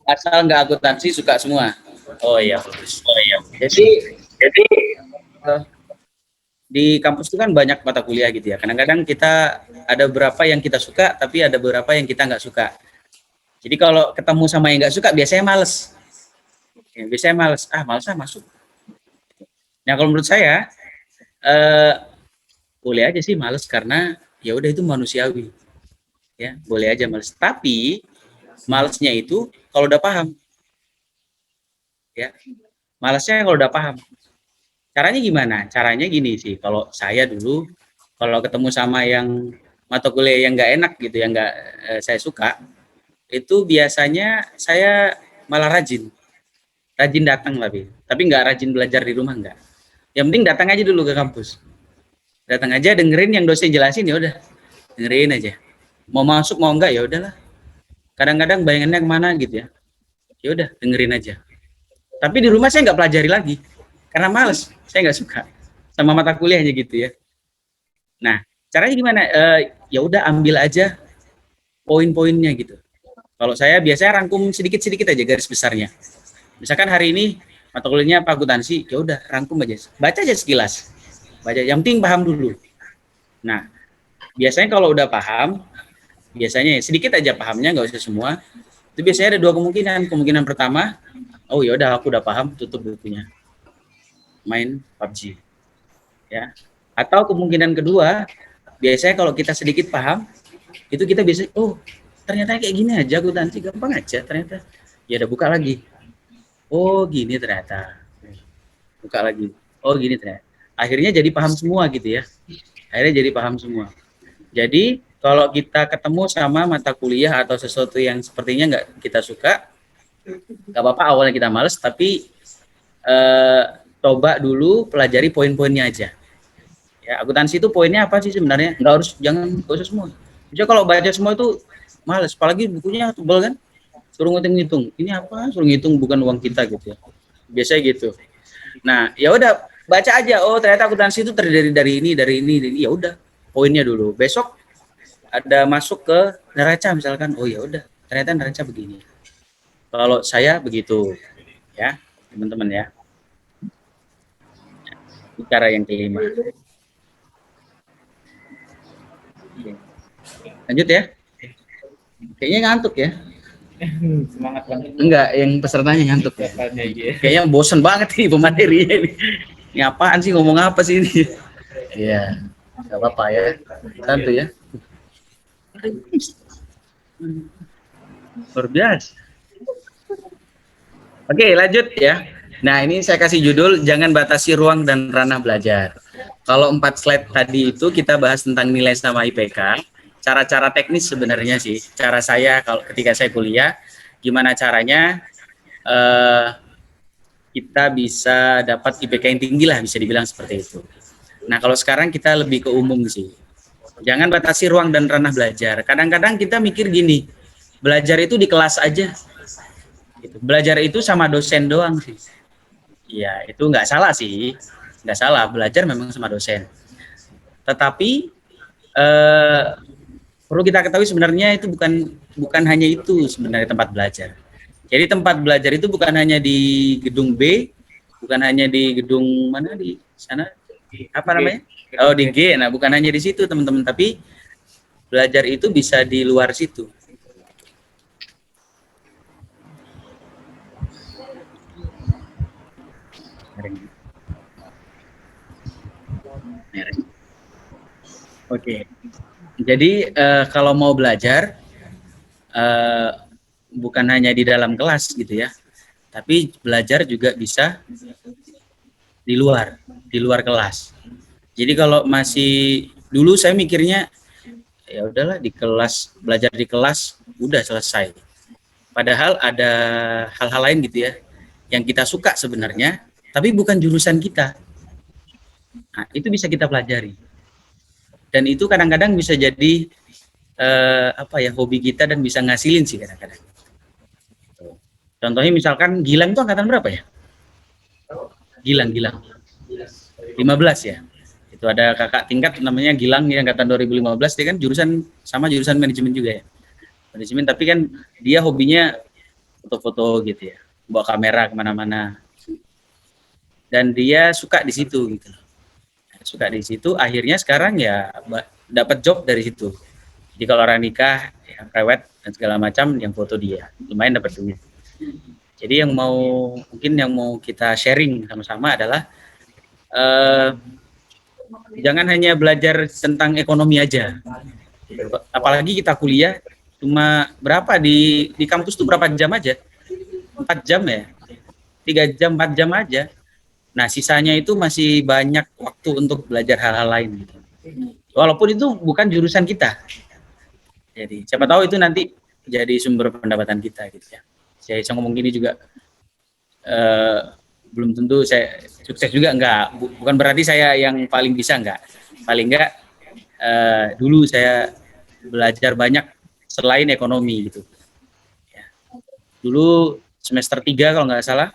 Asal nggak akuntansi suka semua. Oh iya, bagus. Oh iya. Jadi di kampus itu kan banyak mata kuliah gitu ya. Kadang-kadang kita ada beberapa yang kita suka, tapi ada beberapa yang kita nggak suka. Jadi kalau ketemu sama yang nggak suka, biasanya males. Ya, biasanya males. Males masuk. Nah kalau menurut saya, boleh aja sih males karena ya udah itu manusiawi. Ya boleh aja males. Tapi malesnya itu kalau udah paham. Ya, malesnya kalau udah paham. Caranya gimana? Caranya gini sih, kalau saya dulu, kalau ketemu sama yang mata kuliah yang nggak enak gitu, yang nggak saya suka, itu biasanya saya malah rajin datang tapi nggak rajin belajar di rumah, nggak. Yang penting datang aja dulu ke kampus, datang aja dengerin yang dosen jelasin, ya udah dengerin aja. Mau masuk mau enggak ya udahlah. Kadang-kadang bayangannya kemana gitu ya, ya udah dengerin aja. Tapi di rumah saya nggak pelajari lagi karena males, saya nggak suka sama mata kuliahnya gitu ya. Nah caranya gimana? Ya udah ambil aja poin-poinnya gitu. Kalau saya biasanya rangkum sedikit-sedikit aja garis besarnya. Misalkan hari ini mata kuliahnya akuntansi, ya udah rangkum aja, baca aja sekilas, baca. Yang penting paham dulu. Nah biasanya kalau udah paham, biasanya sedikit aja pahamnya, nggak usah semua. Itu biasanya ada dua kemungkinan. Kemungkinan pertama, oh ya udah aku udah paham, tutup bukunya, main PUBG ya. Atau kemungkinan kedua, biasanya kalau kita sedikit paham, itu kita bisa, oh ternyata kayak gini aja akuntansi, gampang aja ternyata. Ya udah buka lagi, oh gini ternyata, buka lagi, oh gini ternyata. Akhirnya jadi paham semua gitu ya. Akhirnya jadi paham semua. Jadi kalau kita ketemu sama mata kuliah atau sesuatu yang sepertinya nggak kita suka, nggak apa-apa awalnya kita males, tapi coba dulu pelajari poin-poinnya aja. Ya, akuntansi itu poinnya apa sih sebenarnya? Jangan usah semua. Bisa kalau baca semua itu males, apalagi bukunya tebal kan. Suruh ngitung-ngitung. Ini apa? Suruh ngitung bukan uang kita gitu ya. Biasanya gitu. Nah, ya udah baca aja. Oh, ternyata akuntansi itu terdiri dari ini. Ya udah, poinnya dulu. Besok ada masuk ke neraca misalkan. Oh ya udah, ternyata neraca begini. Kalau saya begitu, ya teman-teman ya. Ini cara yang kelima. Lanjut ya. Kayaknya ngantuk ya. Semangat banget. Enggak, yang pesertanya ngantuk ya. Pesertanya, iya. Kayaknya bosen banget nih pematerinya ini. Ini apaan sih, ngomong apa sih ini? Iya, nggak apa-apa ya. Santu ya. Luar biasa. Oke, lanjut ya. Nah, ini saya kasih judul, jangan batasi ruang dan ranah belajar. Kalau 4 slide tadi itu kita bahas tentang nilai sama IPK. Cara-cara teknis sebenarnya sih. Cara saya kalau ketika saya kuliah, gimana caranya kita bisa dapat IPK yang tinggi lah, bisa dibilang seperti itu. Nah, kalau sekarang kita lebih ke umum sih. Jangan batasi ruang dan ranah belajar. Kadang-kadang kita mikir gini, belajar itu di kelas aja. Gitu. Belajar itu sama dosen doang sih. Ya, itu nggak salah sih. Nggak salah, belajar memang sama dosen. Tetapi perlu kita ketahui sebenarnya itu bukan hanya itu sebenarnya tempat belajar. Jadi tempat belajar itu bukan hanya di gedung B, bukan hanya di gedung mana di sana, apa namanya? Oh, di G. Nah, bukan hanya di situ teman-teman, tapi belajar itu bisa di luar situ. Oke. Jadi kalau mau belajar bukan hanya di dalam kelas gitu ya, tapi belajar juga bisa di luar kelas. Jadi kalau masih dulu saya mikirnya ya udahlah di kelas, belajar di kelas udah selesai. Padahal ada hal-hal lain gitu ya yang kita suka sebenarnya, tapi bukan jurusan kita. Nah, itu bisa kita pelajari. Dan itu kadang-kadang bisa jadi hobi kita dan bisa ngasilin sih kadang-kadang. Contohnya misalkan Gilang itu angkatan berapa ya? Gilang 15 ya. Itu ada kakak tingkat namanya Gilang yang angkatan 2015, dia kan sama jurusan manajemen juga ya. Manajemen, tapi kan dia hobinya foto-foto gitu ya, bawa kamera kemana-mana. Dan dia suka di situ gitu. Suka di situ, akhirnya sekarang ya dapat job dari situ. Jadi kalau orang nikah, ya, private dan segala macam yang foto dia, lumayan dapat duit. Jadi yang mau kita sharing sama-sama adalah jangan hanya belajar tentang ekonomi aja. Apalagi kita kuliah cuma berapa di kampus tuh berapa jam aja? 4 jam ya? 3 jam, 4 jam aja. Nah, sisanya itu masih banyak waktu untuk belajar hal-hal lain. Walaupun itu bukan jurusan kita. Jadi, siapa tahu itu nanti jadi sumber pendapatan kita gitu ya. Saya ngomong gini juga belum tentu saya sukses juga, enggak. Bukan berarti saya yang paling bisa, enggak. Paling enggak dulu saya belajar banyak selain ekonomi gitu. Ya. Dulu semester 3 kalau nggak salah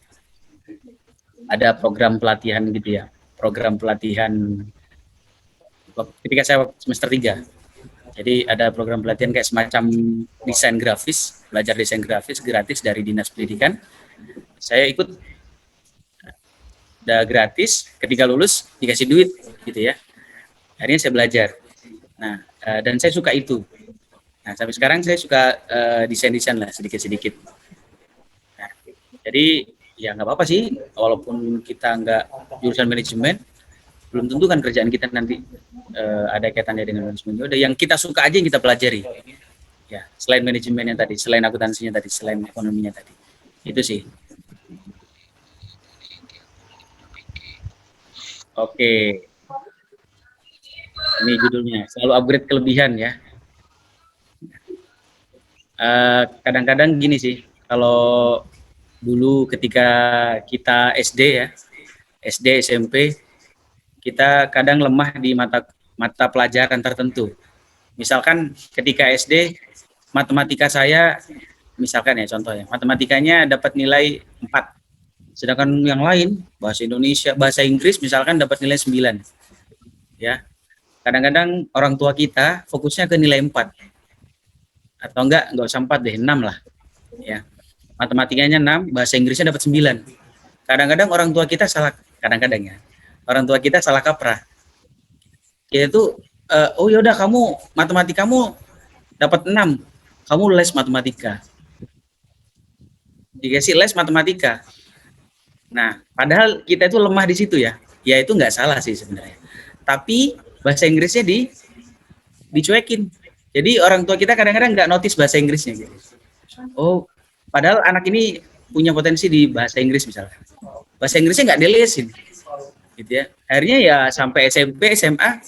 ada program pelatihan gitu ya. Program pelatihan ketika saya semester 3. Jadi ada program pelatihan kayak semacam desain grafis, belajar desain grafis gratis dari Dinas Pendidikan. Saya ikut, udah gratis, ketika lulus dikasih duit gitu ya. Akhirnya saya belajar. Nah, dan saya suka itu. Nah, sampai sekarang saya suka desain-desain lah sedikit-sedikit. Nah, jadi ya nggak apa-apa sih, walaupun kita nggak jurusan manajemen, belum tentu kan kerjaan kita nanti ada kaitannya dengan manajemen. Udah yang kita suka aja yang kita pelajari. Ya, selain manajemennya tadi, selain akuntansinya tadi, selain ekonominya tadi. Itu sih. Oke. Ini judulnya, selalu upgrade kelebihan ya. Kadang-kadang gini sih, kalau dulu ketika kita SD ya, SD, SMP, kita kadang lemah di mata pelajaran tertentu. Misalkan ketika SD, matematika saya, misalkan ya contohnya, matematikanya dapat nilai 4. Sedangkan yang lain, bahasa Indonesia, bahasa Inggris misalkan dapat nilai 9. Ya. Kadang-kadang orang tua kita fokusnya ke nilai 4. Atau enggak usah 4 deh, 6 lah. Ya. Matematikanya 6, bahasa Inggrisnya dapat 9. Kadang-kadang orang tua kita salah, kadang-kadang ya. Orang tua kita salah kaprah. Kita tuh oh yaudah kamu matematikamu dapat 6, kamu les matematika, dikasih les matematika. Nah, padahal kita itu lemah di situ ya. Ya itu nggak salah sih sebenarnya. Tapi bahasa Inggrisnya dicuekin. Jadi orang tua kita kadang-kadang nggak notice bahasa Inggrisnya gitu. Oh, padahal anak ini punya potensi di bahasa Inggris misalnya. Bahasa Inggrisnya nggak dilesin, gitu ya. Akhirnya ya sampai SMP, SMA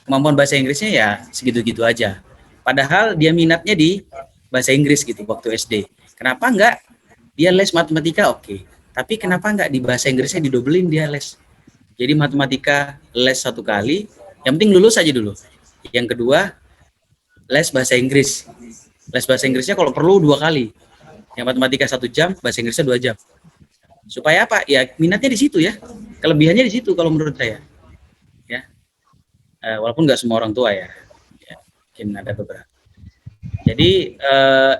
kemampuan bahasa Inggrisnya ya segitu-gitu aja. Padahal dia minatnya di bahasa Inggris gitu waktu SD. Kenapa enggak dia les matematika oke. Tapi kenapa enggak di bahasa Inggrisnya didobelin dia les. Jadi matematika les 1 kali, yang penting lulus aja dulu. Yang kedua les bahasa Inggris. Les bahasa Inggrisnya kalau perlu 2 kali. Yang matematika 1 jam, bahasa Inggrisnya 2 jam. Supaya apa? Ya minatnya di situ ya. Kelebihannya di situ kalau menurut saya. Ya. Walaupun nggak semua orang tua ya, mungkin ada beberapa. Jadi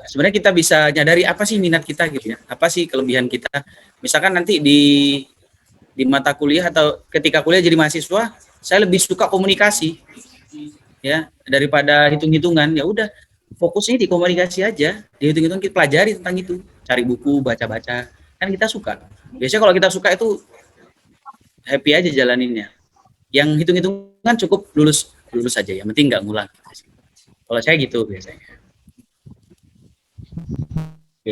sebenarnya kita bisa nyadari apa sih minat kita gitu ya, apa sih kelebihan kita. Misalkan nanti di mata kuliah atau ketika kuliah jadi mahasiswa, saya lebih suka komunikasi, ya daripada hitung-hitungan. Ya udah fokusnya di komunikasi aja, di hitung-hitung kita pelajari tentang itu, cari buku, baca-baca, kan kita suka. Biasanya kalau kita suka itu happy aja jalaninnya. Yang hitung-hitungan cukup lulus saja, yang penting nggak ngulang. Kalau saya gitu biasanya. Oke.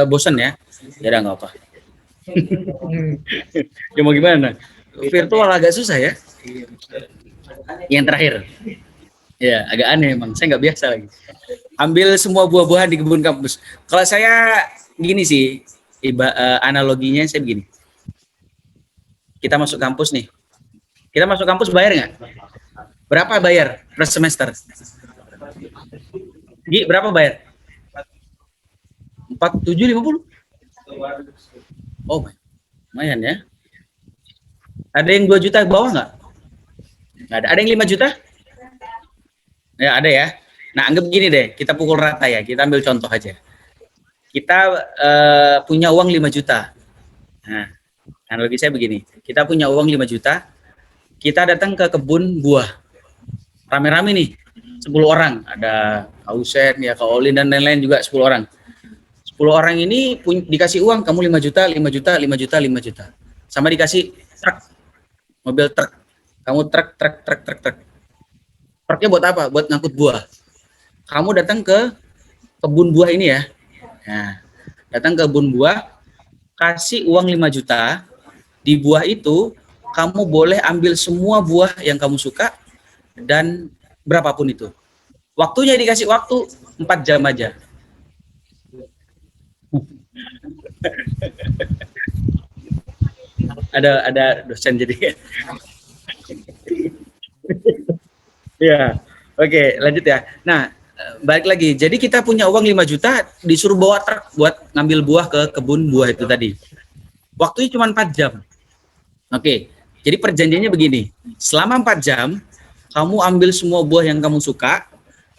Bosan ya? Ya udah nggak apa. Ya mau gimana? Virtual agak susah ya. Yang terakhir, ya agak aneh emang. Saya nggak biasa lagi. Ambil semua buah-buahan di kebun kampus. Kalau saya gini sih, analoginya saya begini. Kita masuk kampus nih. Kita masuk kampus bayar nggak? Berapa bayar per semester? Gi, berapa bayar? 4750? Oh, lumayan ya. Ada yang 2 juta ke bawah nggak? Nggak ada. Ada yang 5 juta? Ya, ada ya. Nah, anggap gini deh, kita pukul rata ya. Kita ambil contoh aja. Kita punya uang 5 juta. Nah, analogi saya begini. Kita punya uang 5 juta. Kita datang ke kebun buah. Rame-rame nih, 10 orang. Ada Kak Usen, ya, Kak Olin, dan lain-lain juga 10 orang. 10 orang ini dikasih uang, kamu 5 juta, 5 juta, 5 juta, 5 juta. Sama dikasih truk, mobil truk. Kamu truk. Truknya buat apa? Buat ngangkut buah. Kamu datang ke kebun buah ini ya. Nah, datang ke kebun buah, kasih uang 5 juta, di buah itu, kamu boleh ambil semua buah yang kamu suka, dan berapapun itu. Waktunya dikasih waktu 4 jam aja. ada dosen jadi. Ya, oke, lanjut ya. Nah, balik lagi. Jadi kita punya uang 5 juta, disuruh bawa truk buat ngambil buah ke kebun buah itu tadi. Waktunya cuma 4 jam. Oke, jadi perjanjiannya begini. Selama 4 jam, kamu ambil semua buah yang kamu suka,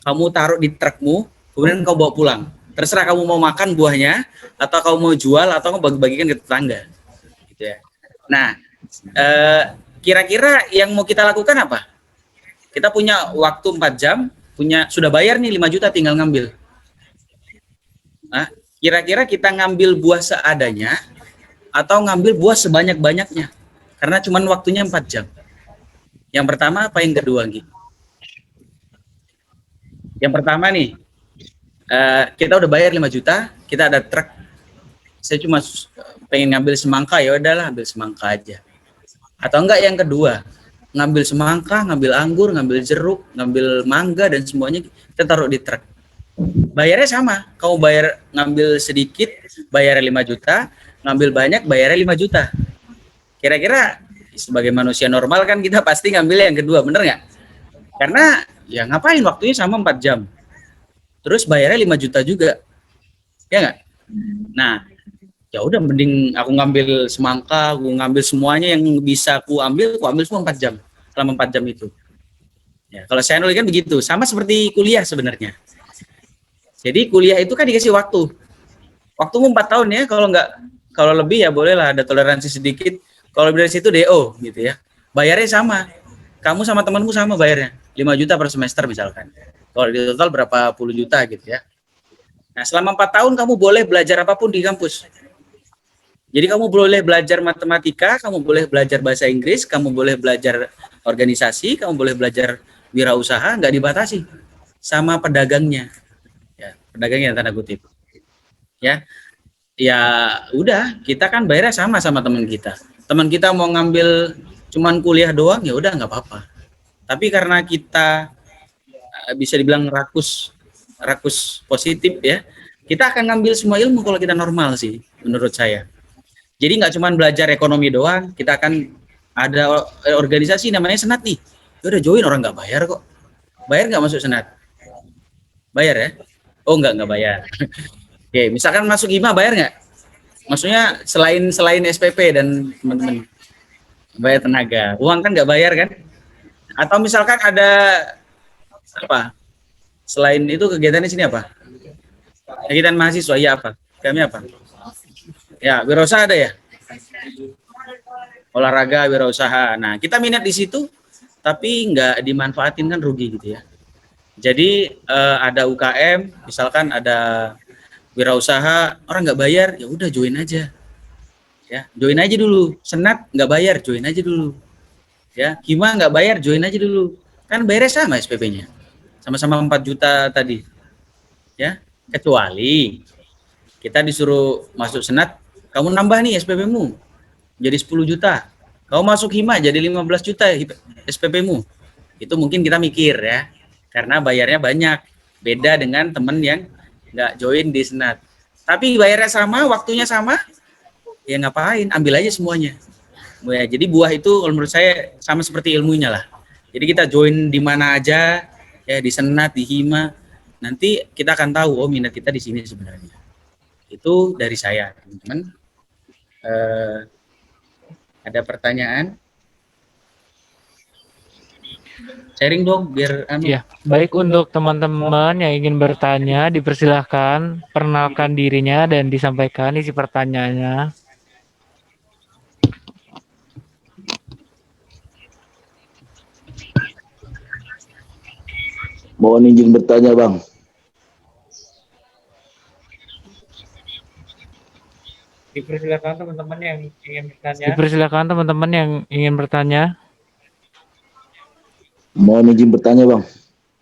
kamu taruh di trukmu, kemudian kamu bawa pulang. Terserah kamu mau makan buahnya, atau kamu mau jual, atau kamu bagi-bagikan ke tetangga. Gitu ya. Nah, kira-kira yang mau kita lakukan apa? Kita punya waktu 4 jam, sudah bayar nih 5 juta, tinggal ngambil. Nah, kira-kira kita ngambil buah seadanya, atau ngambil buah sebanyak-banyaknya? Karena cuma waktunya 4 jam. Yang pertama apa yang kedua, Gi? Yang pertama nih, kita udah bayar 5 juta, kita ada truk. Saya cuma pengen ngambil semangka, ya udahlah ambil semangka aja. Atau enggak yang kedua, ngambil semangka, ngambil anggur, ngambil jeruk, ngambil mangga, dan semuanya kita taruh di truk. Bayarnya sama, kamu ngambil sedikit, bayarnya 5 juta, ngambil banyak, bayarnya 5 juta. Kira-kira sebagai manusia normal kan kita pasti ngambil yang kedua, bener nggak? Karena ya ngapain, waktunya sama 4 jam. Terus bayarnya 5 juta juga. Ya nggak? Nah, ya udah mending aku ngambil semangka, aku ngambil semuanya yang bisa aku ambil semua 4 jam. Selama 4 jam itu. Ya, kalau saya nulis kan begitu, sama seperti kuliah sebenarnya. Jadi kuliah itu kan dikasih waktu. Waktumu 4 tahun ya, kalau lebih ya bolehlah ada toleransi sedikit. Kalau lebih dari situ DO gitu ya. Bayarnya sama. Kamu sama temanmu sama bayarnya. 5 juta per semester misalkan. Kalau di total berapa puluh juta gitu ya. Nah, selama 4 tahun kamu boleh belajar apapun di kampus. Jadi kamu boleh belajar matematika, kamu boleh belajar bahasa Inggris, kamu boleh belajar organisasi, kamu boleh belajar wirausaha, nggak dibatasi sama pedagangnya. Ya, pedagangnya tanda kutip. Ya, ya udah, kita kan bayarnya sama teman kita. Teman kita mau ngambil cuman kuliah doang, ya udah nggak apa-apa. Tapi karena kita bisa dibilang rakus positif ya, kita akan ngambil semua ilmu kalau kita normal sih, menurut saya. Jadi nggak cuma belajar ekonomi doang, kita akan ada organisasi namanya senat nih. Ya udah join, orang nggak bayar kok. Bayar nggak masuk senat? Bayar ya? Oh nggak bayar. Oke, misalkan masuk IMA bayar nggak? Maksudnya selain SPP dan teman-teman bayar tenaga, uang kan nggak bayar kan? Atau misalkan ada apa? Selain itu kegiatan di sini apa? Kegiatan mahasiswa ya apa? Kami apa? Ya, wirausaha ada ya? Olahraga, wirausaha. Nah, kita minat di situ, tapi nggak dimanfaatin kan rugi gitu ya. Jadi ada UKM, misalkan ada wirausaha, orang nggak bayar, ya udah join aja. Ya, join aja dulu. Senat nggak bayar, join aja dulu. Ya, Hima nggak bayar, join aja dulu. Kan bayarnya sama SPP-nya. Sama-sama 4 juta tadi. Ya, kecuali kita disuruh masuk senat, kamu nambah nih SPP-mu jadi 10 juta. Kamu masuk Hima jadi 15 juta SPP-mu. Itu mungkin kita mikir ya. Karena bayarnya banyak. Beda dengan temen yang nggak join di senat. Tapi bayarnya sama, waktunya sama, ya ngapain? Ambil aja semuanya. Ya, jadi buah itu kalau menurut saya sama seperti ilmunya lah. Jadi kita join di mana aja, ya di senat, di Hima. Nanti kita akan tahu, oh minat kita di sini sebenarnya. Itu dari saya, teman-teman. Ada pertanyaan? Sharing dong, biar Ya, baik, untuk teman-teman yang ingin bertanya, dipersilahkan perkenalkan dirinya dan disampaikan isi pertanyaannya. Mohon izin bertanya, Bang. Dipersilakan teman-teman yang ingin bertanya. Dipersilakan teman-teman yang ingin bertanya. Mohon izin bertanya, Bang.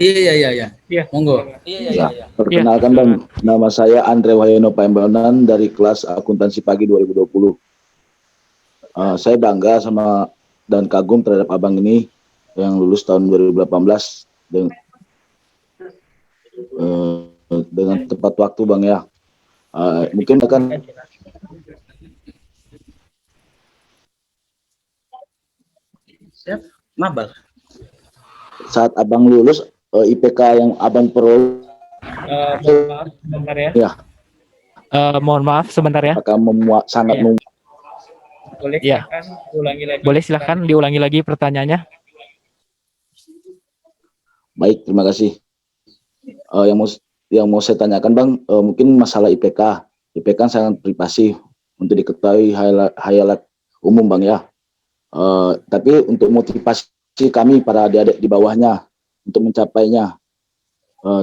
Iya. Iya. Monggo. Ya, perkenalkan, Bang. Nama saya Andre Wahyono Paembanan dari kelas akuntansi pagi 2020. Saya bangga sama dan kagum terhadap Abang ini yang lulus tahun 2018 dengan tepat waktu, Bang ya. Mungkin akan Siap, mabal. saat Abang lulus IPK yang Abang peroleh Mohon maaf sebentar ya. ya Mohon maaf sebentar ya. akan sangat Iya. Boleh Iya. silakan ulangi lagi. Boleh silahkan diulangi lagi pertanyaannya. baik. Terima kasih. Yang mau saya tanyakan, Bang, mungkin masalah IPK. IPK kan sangat privasi untuk diketahui hayalat umum, Bang ya. Tapi untuk motivasi kami para adik-adik di bawahnya untuk mencapainya,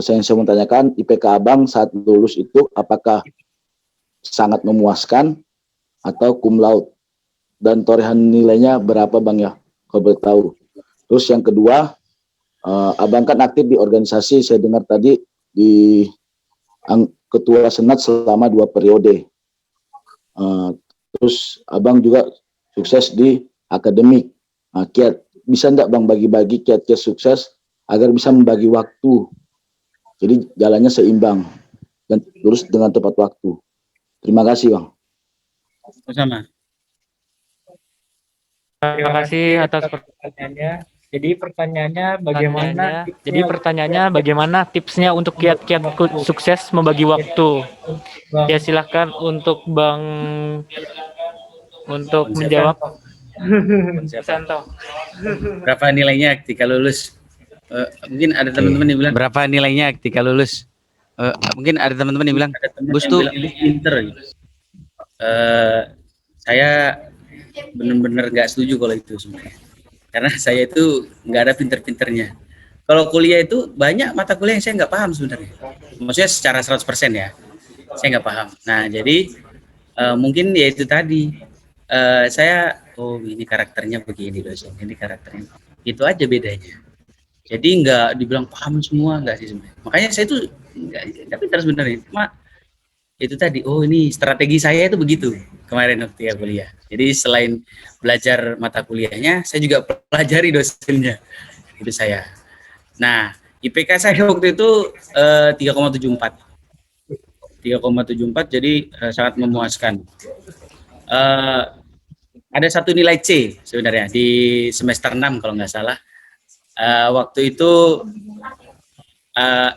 saya mau tanyakan, IPK Abang saat lulus itu apakah sangat memuaskan atau cum laude, dan torehan nilainya berapa, Bang ya, kalau boleh tahu. Terus yang kedua, Abang kan aktif di organisasi, saya dengar tadi di ketua senat selama 2 periode. Terus Abang juga sukses di akademik. Kiat bisa enggak Bang bagi-bagi kiat-kiat sukses agar bisa membagi waktu, jadi jalannya seimbang dan lulus dengan tepat waktu. Terima kasih, Bang. Sama. Terima kasih atas pertanyaannya. Jadi pertanyaannya pertanyaannya bagaimana tipsnya untuk kiat-kiat sukses membagi waktu? Ya silahkan untuk menjawab. Santo. Berapa nilainya ketika lulus? Mungkin ada teman-teman yang bilang berapa nilainya ketika lulus? Mungkin ada teman-teman yang bilang Gus tuh pinter gitu. Saya benar-benar nggak setuju kalau itu sebenarnya. Karena saya itu nggak ada pinter-pinternya. Kalau kuliah itu banyak mata kuliah yang saya nggak paham sebenarnya. Maksudnya secara 100% ya, saya nggak paham. Nah jadi mungkin ya itu tadi, saya ini karakternya begini dosen, ini karakternya. Itu aja bedanya. Jadi nggak dibilang paham semua, nggak sih sebenarnya. Makanya saya tuh nggak pintar sebenarnya. Cuma itu tadi, ini strategi saya itu begitu kemarin waktu kuliah. Jadi selain belajar mata kuliahnya, saya juga pelajari dosennya. Itu saya. Nah, IPK saya waktu itu 3,74. 3,74, jadi sangat memuaskan. Ada satu nilai C sebenarnya di semester 6 kalau nggak salah. Waktu itu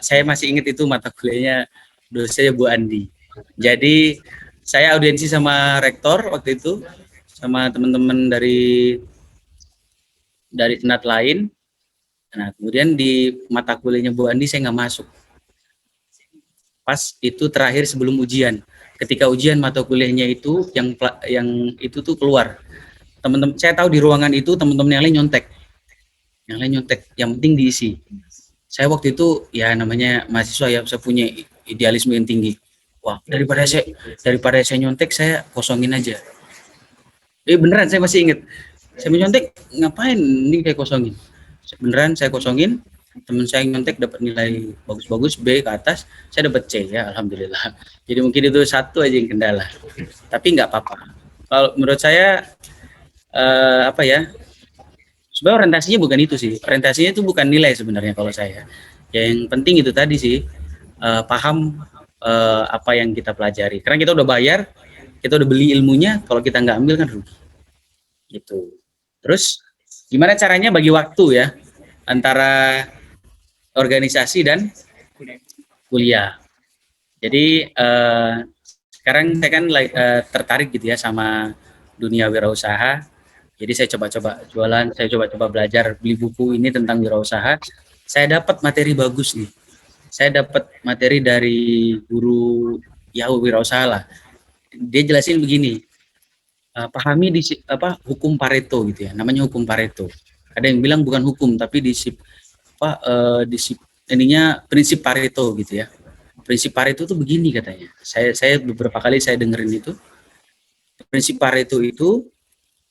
saya masih ingat itu mata kuliahnya dosennya Bu Andi. Jadi saya audiensi sama rektor waktu itu, sama teman-teman dari senat lain. Nah kemudian di mata kuliahnya Bu Andi saya nggak masuk. Pas itu terakhir sebelum ujian. Ketika ujian mata kuliahnya itu yang itu tuh keluar. Teman-teman saya tahu di ruangan itu teman-teman yang lain nyontek. Yang penting diisi. Saya waktu itu ya namanya mahasiswa ya, saya punya idealisme yang tinggi. Wah, daripada saya nyontek, saya kosongin aja. Beneran saya masih ingat. Saya menyontek, ngapain ini kayak kosongin. Beneran saya kosongin, teman saya nyontek dapat nilai bagus-bagus B ke atas, saya dapat C ya, alhamdulillah. Jadi mungkin itu satu aja yang kendala. Tapi nggak apa-apa. Kalau menurut saya sebenarnya orientasinya bukan itu sih. Orientasinya itu bukan nilai sebenarnya kalau saya. Yang penting itu tadi sih, paham apa yang kita pelajari. Karena kita udah bayar, kita udah beli ilmunya, kalau kita nggak ambil kan rugi. Gitu. Terus gimana caranya bagi waktu ya antara organisasi dan kuliah. Jadi sekarang saya kan tertarik gitu ya sama dunia wirausaha. Jadi saya coba-coba jualan, saya coba-coba belajar, beli buku ini tentang wirausaha. Saya dapat materi bagus nih. Saya dapat materi dari guru Yahoo wirausaha lah. Dia jelasin begini, pahami hukum Pareto gitu ya, namanya hukum Pareto. Ada yang bilang bukan hukum tapi prinsip Pareto gitu ya. Prinsip Pareto itu begini katanya. Saya beberapa kali saya dengerin itu. Prinsip Pareto itu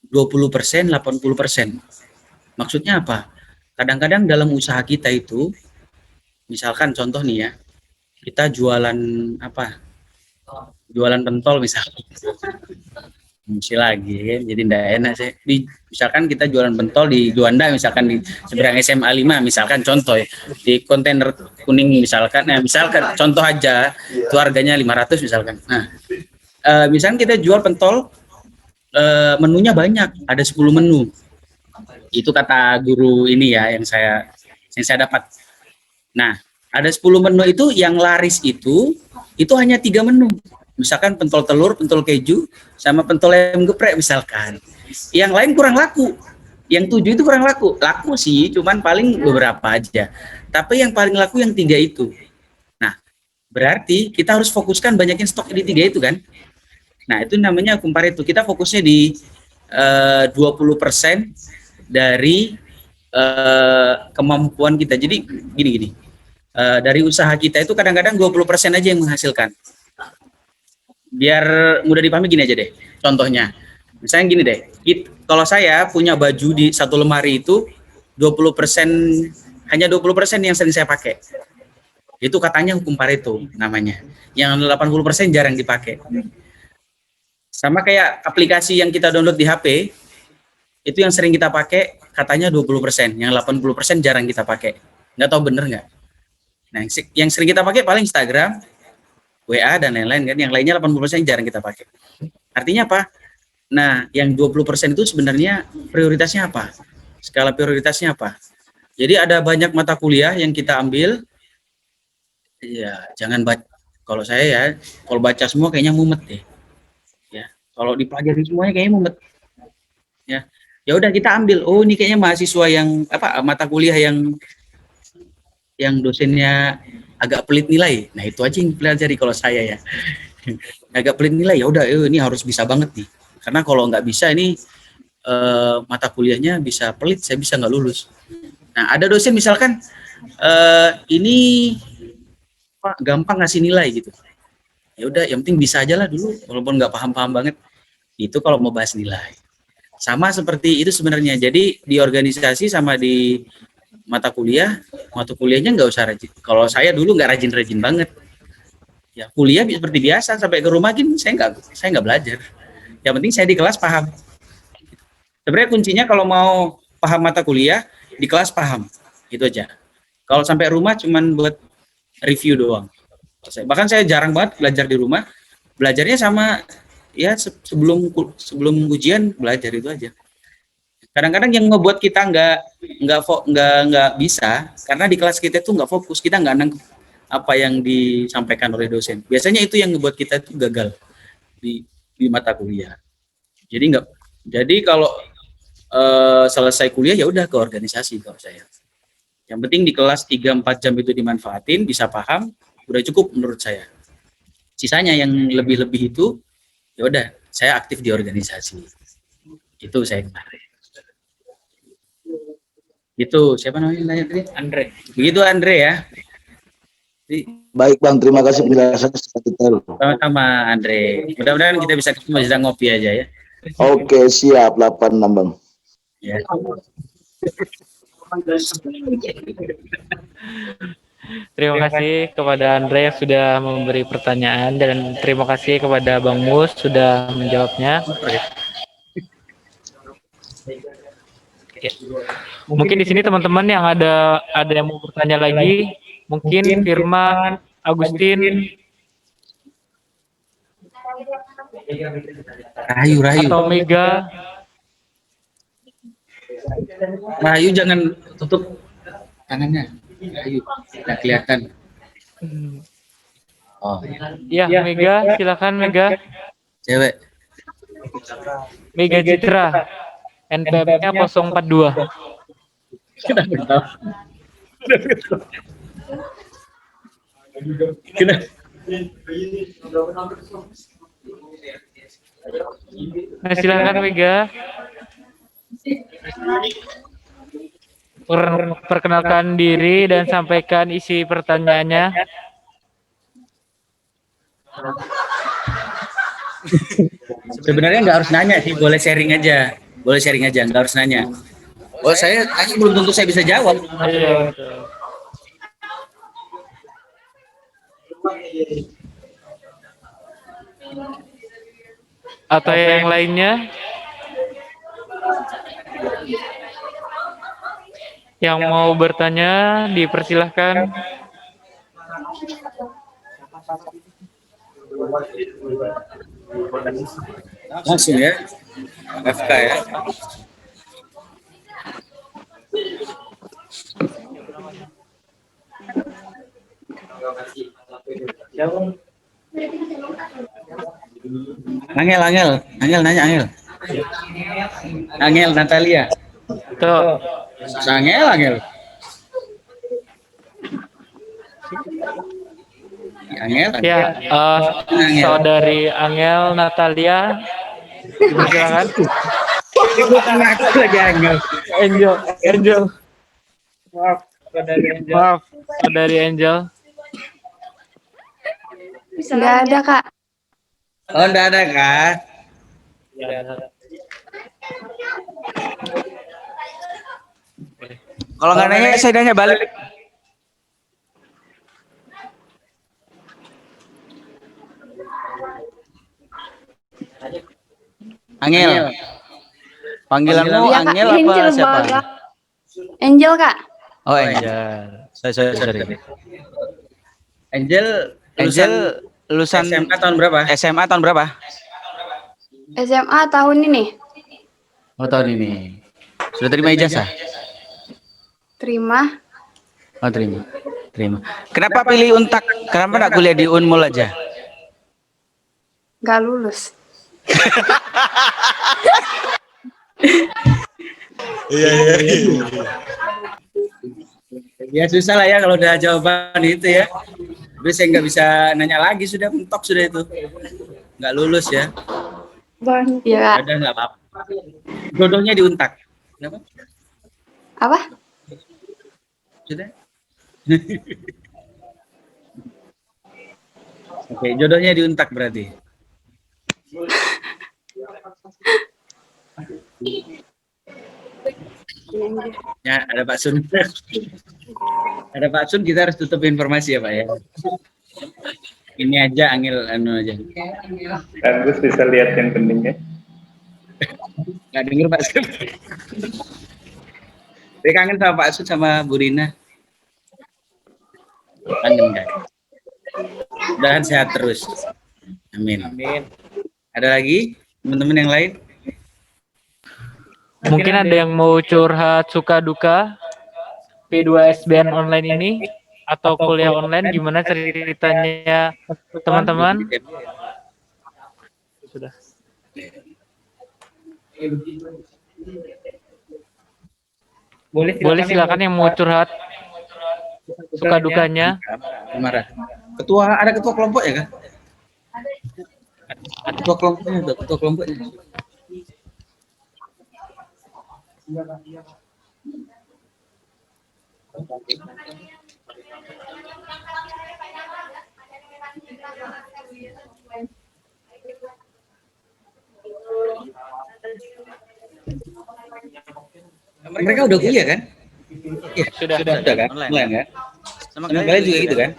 20%, 80%. Maksudnya apa? Kadang-kadang dalam usaha kita itu, misalkan contoh nih ya, kita jualan pentol misalkan. Mesti lagi kan, jadi enggak enak sih. Misalkan kita jualan pentol di Juanda, misalkan di seberang SMA 5, misalkan contoh ya, di kontainer kuning misalkan, misalkan contoh aja, itu harganya 500 misalkan. Nah, misalkan kita jual pentol, menunya banyak, ada 10 menu. Itu kata guru ini ya yang saya dapat. Nah, ada 10 menu itu yang laris itu hanya 3 menu. Misalkan pentol telur, pentol keju, sama pentol ayam geprek misalkan. Yang lain kurang laku. Yang 7 itu kurang laku. Laku sih, cuman paling beberapa aja. Tapi yang paling laku yang 3 itu. Nah, berarti kita harus fokuskan banyakin stok di 3 itu kan. Nah, itu namanya hukum Pareto. Kita fokusnya di 20% dari kemampuan kita. Jadi gini. Dari usaha kita itu kadang-kadang 20% aja yang menghasilkan. Biar mudah dipahami gini aja deh. Contohnya, misalnya gini deh. Kalau saya punya baju di satu lemari itu 20%, hanya 20% yang sering saya pakai. Itu katanya hukum Pareto namanya. Yang 80% jarang dipakai. Sama kayak aplikasi yang kita download di HP, itu yang sering kita pakai katanya 20%, yang 80% jarang kita pakai. Nggak tahu bener nggak? Nah, yang sering kita pakai paling Instagram, WA, dan lain-lain kan. Yang lainnya 80% jarang kita pakai. Artinya apa? Nah, yang 20% itu sebenarnya prioritasnya apa? Skala prioritasnya apa? Jadi ada banyak mata kuliah yang kita ambil. Ya, jangan baca. Kalau saya ya, kalau baca semua kayaknya mumet deh. Ya, kalau dipelajari semuanya kayaknya mumet. Ya, ya udah kita ambil. Oh, ini kayaknya mahasiswa yang apa mata kuliah yang dosennya agak pelit nilai. Nah, itu aja yang dipelajari kalau saya ya. Agak pelit nilai ya udah ini harus bisa banget nih. Karena kalau nggak bisa ini mata kuliahnya bisa pelit, saya bisa nggak lulus. Nah, ada dosen misalkan ini Pak gampang ngasih nilai gitu. Ya udah, yang penting bisa aja lah dulu, walaupun nggak paham-paham banget. Itu kalau mau bahas nilai. Sama seperti itu sebenarnya. Jadi di organisasi sama di mata kuliahnya nggak usah rajin. Kalau saya dulu nggak rajin-rajin banget. Ya kuliah seperti biasa sampai ke rumah gini saya nggak belajar. Yang penting saya di kelas paham. Sebenarnya kuncinya kalau mau paham mata kuliah di kelas paham, itu aja. Kalau sampai rumah cuman buat review doang. Bahkan saya jarang banget belajar di rumah. Belajarnya sama ya sebelum ujian belajar itu aja. Kadang-kadang yang ngebuat kita nggak bisa karena di kelas kita tuh nggak fokus, kita nggak nangkep apa yang disampaikan oleh dosen. Biasanya itu yang ngebuat kita tuh gagal di mata kuliah. Jadi kalau selesai kuliah ya udah ke organisasi kalau saya. Yang penting di kelas 3-4 jam itu dimanfaatin, bisa paham, udah cukup menurut saya. Sisanya yang lebih-lebih itu ya udah saya aktif di organisasi. Itu saya kemarin. Itu siapa namanya nanya tadi? Andre. Begitu Andre ya. Baik Bang, terima kasih penjelasannya secara detail. Sama-sama Andre. Mudah-mudahan kita bisa ketemu bisa ngopi aja ya. Oke, siap 86 Bang. Ya. Terima kasih kepada Andre yang sudah memberi pertanyaan dan terima kasih kepada Bang Mus sudah menjawabnya. Ya. Mungkin di sini teman-teman yang ada yang mau bertanya lagi, mungkin Firman, Agustin, Rahayu. atau Mega. Rahayu jangan tutup tangannya. Rahayu, nggak kelihatan. Oh, Ya, Mega, silakan Mega. cewek. Mega Citra. NPM-nya 042. Nah, silakan Mega. Perkenalkan diri dan sampaikan isi pertanyaannya. Sebenarnya nggak harus nanya sih, boleh sharing aja, nggak harus nanya. Oh saya belum tentu saya bisa jawab. Iya. Atau yang lainnya? Yang mau bertanya dipersilahkan. Langsung ya, FK ya. Angel nanya Angel Natalia. Tuh, Angel. ya, saudari Angel Natalia, silakan. Bukan aku lagi Angel. Angel. Maaf, saudari Angel. Nggak ada, Kak. Oh, enggak ada Kak. Kalau nggak nanya, saya nanya balik. Angel. Panggilanmu Iya, Kak. Angel apa Angel, siapa? Kak. Angel, Kak. Oh, Angel. Sorry. Angel lulusan SMA tahun berapa? SMA tahun berapa? SMA tahun ini. Oh, tahun ini. Sudah terima ijazah? Terima. Oh, terima. Terima. Kenapa pilih Untak? Kenapa enggak kuliah di Unmul aja? Gak lulus. Ya susah lah ya kalau udah jawaban itu ya. Terus saya nggak bisa nanya lagi, sudah mentok sudah itu. Nggak lulus ya. Iya, Kak. Udah nggak apa-apa. Jodohnya di Untak. Kenapa? Apa? Sudah? Oke, jodohnya di Untak berarti. Ya, ada Pak Sun. Ada Pak Sun, kita harus tutup informasi ya Pak ya. Ini aja Angel anu aja. Bagus bisa lihat yang pentingnya. Nggak denger Pak Sun. Saya kangen sama Pak Sun sama Bu Rina. Kangen kan? Mudah-mudahan sehat terus. Amin. Amin. Ada lagi teman-teman yang lain? Mungkin ada yang mau curhat suka duka P2SBN online ini atau kuliah online, gimana ceritanya teman-teman? Sudah. Boleh silakan yang mau curhat suka dukanya. Marah. Ada ketua kelompok ya kan? Ketua kelompoknya, ketua kelompoknya. Mereka udah kuliah kan? Iya, Sudah. kan? Online kan? Sama kalian juga gitu kan?